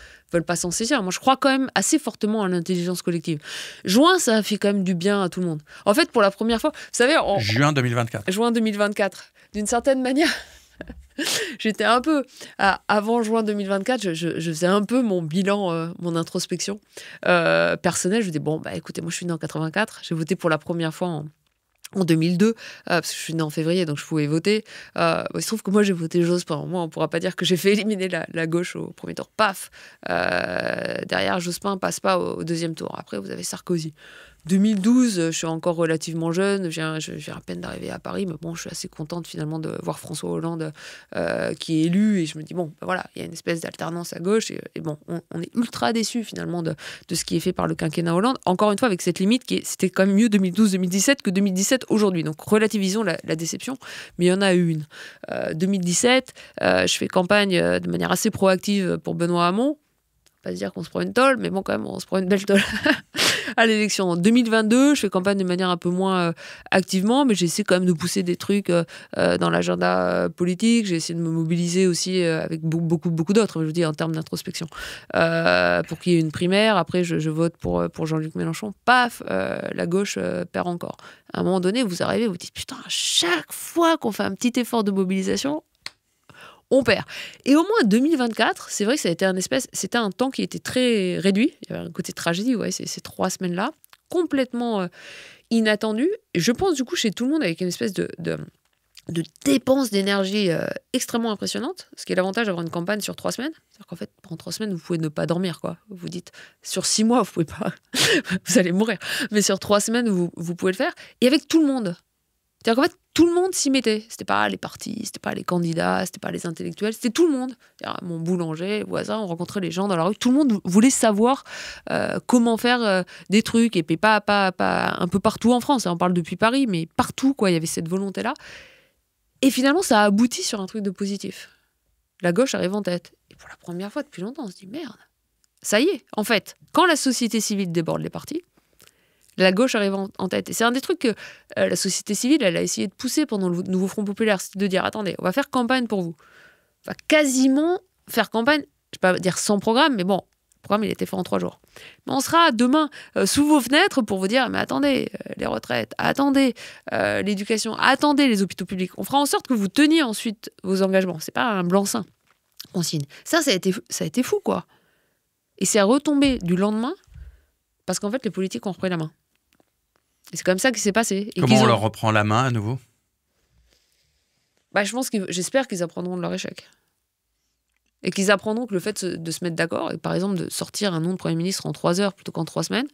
A: s'en saisir. Moi, je crois quand même assez fortement à l'intelligence collective. Juin, ça a fait quand même du bien à tout le monde. En fait, pour la première fois, vous savez...
B: Juin 2024.
A: Juin 2024. D'une certaine manière, j'étais un peu... avant juin 2024, je faisais un peu mon bilan, mon introspection personnelle. Je me disais, écoutez, moi, je suis née en 84. J'ai voté pour la première fois en 2002, parce que je suis née en février, donc je pouvais voter. Il se trouve que moi, j'ai voté Jospin. Moi, on ne pourra pas dire que j'ai fait éliminer la gauche au premier tour. Paf. Derrière, Jospin passe pas au deuxième tour. Après, vous avez Sarkozy. 2012, je suis encore relativement jeune, je viens à peine d'arriver à Paris, mais bon, je suis assez contente finalement de voir François Hollande qui est élu, et je me dis, voilà, il y a une espèce d'alternance à gauche, et bon, on est ultra déçus finalement de ce qui est fait par le quinquennat Hollande, encore une fois avec cette limite c'était quand même mieux 2012-2017 que 2017 aujourd'hui, donc relativisons la déception, mais il y en a une. 2017, je fais campagne de manière assez proactive pour Benoît Hamon, pas se dire qu'on se prend une tôle, mais bon, quand même, on se prend une belle tôle à l'élection. En 2022, je fais campagne de manière un peu moins activement, mais j'essaie quand même de pousser des trucs dans l'agenda politique. J'ai essayé de me mobiliser aussi avec beaucoup d'autres, je veux dire, en termes d'introspection, pour qu'il y ait une primaire. Après, je vote pour Jean-Luc Mélenchon. Paf, la gauche perd encore. À un moment donné, vous arrivez, vous dites, putain, à chaque fois qu'on fait un petit effort de mobilisation, on perd. Et au moins 2024, c'est vrai que c'était un temps qui était très réduit. Il y avait un côté tragédie, ces 3 semaines-là, complètement inattendu. Et je pense du coup chez tout le monde avec une espèce de dépense d'énergie extrêmement impressionnante, ce qui est l'avantage d'avoir une campagne sur 3 semaines. C'est-à-dire qu'en fait, pendant 3 semaines, vous pouvez ne pas dormir, quoi. Vous dites, sur 6 mois, vous pouvez pas, vous allez mourir. Mais sur 3 semaines, vous pouvez le faire. Et avec tout le monde. C'est-à-dire qu'en fait, tout le monde s'y mettait. C'était pas les partis, c'était pas les candidats, c'était pas les intellectuels, c'était tout le monde. Mon boulanger, voisin, on rencontrait les gens dans la rue. Tout le monde voulait savoir comment faire des trucs. Et puis pas un peu partout en France. On parle depuis Paris, mais partout, quoi. Il y avait cette volonté-là. Et finalement, ça a abouti sur un truc de positif. La gauche arrive en tête. Et pour la première fois depuis longtemps, on se dit, merde, ça y est. En fait, quand la société civile déborde les partis, la gauche arrive en tête. Et c'est un des trucs que la société civile, elle a essayé de pousser pendant le nouveau Front populaire, c'est de dire, attendez, on va faire campagne pour vous. On va quasiment faire campagne, je ne vais pas dire sans programme, mais bon, le programme, il a été fait en 3 jours. Mais on sera demain sous vos fenêtres pour vous dire, mais attendez, les retraites, attendez, l'éducation, attendez les hôpitaux publics. On fera en sorte que vous teniez ensuite vos engagements. C'est pas un blanc-seing qu'on signe. Ça a été fou, quoi. Et c'est à retomber du lendemain, parce qu'en fait, les politiques ont repris la main. Et c'est comme ça qu'il s'est passé. Et
B: comment on leur reprend la main à nouveau ?
A: J'espère qu'ils apprendront de leur échec. Et qu'ils apprendront que le fait de se mettre d'accord, et par exemple de sortir un nom de Premier ministre en 3 heures plutôt qu'en 3 semaines,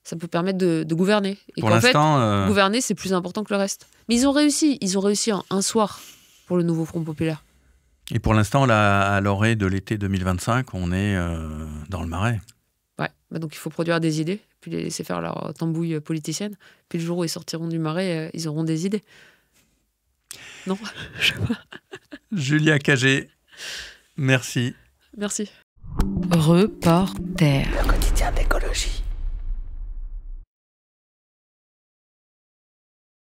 A: ça peut permettre de gouverner. Et
B: Pour
A: qu'en fait,
B: l'instant,
A: gouverner, c'est plus important que le reste. Mais ils ont réussi en un soir pour le nouveau Front populaire.
B: et pour l'instant, là, à l'orée de l'été 2025, on est dans le marais.
A: Ouais, donc il faut produire des idées, puis les laisser faire leur tambouille politicienne. Puis le jour où ils sortiront du marais, ils auront des idées. Non, je sais pas.
B: Julia Cagé, merci.
A: Merci.
C: Reporter.
D: Le quotidien d'écologie.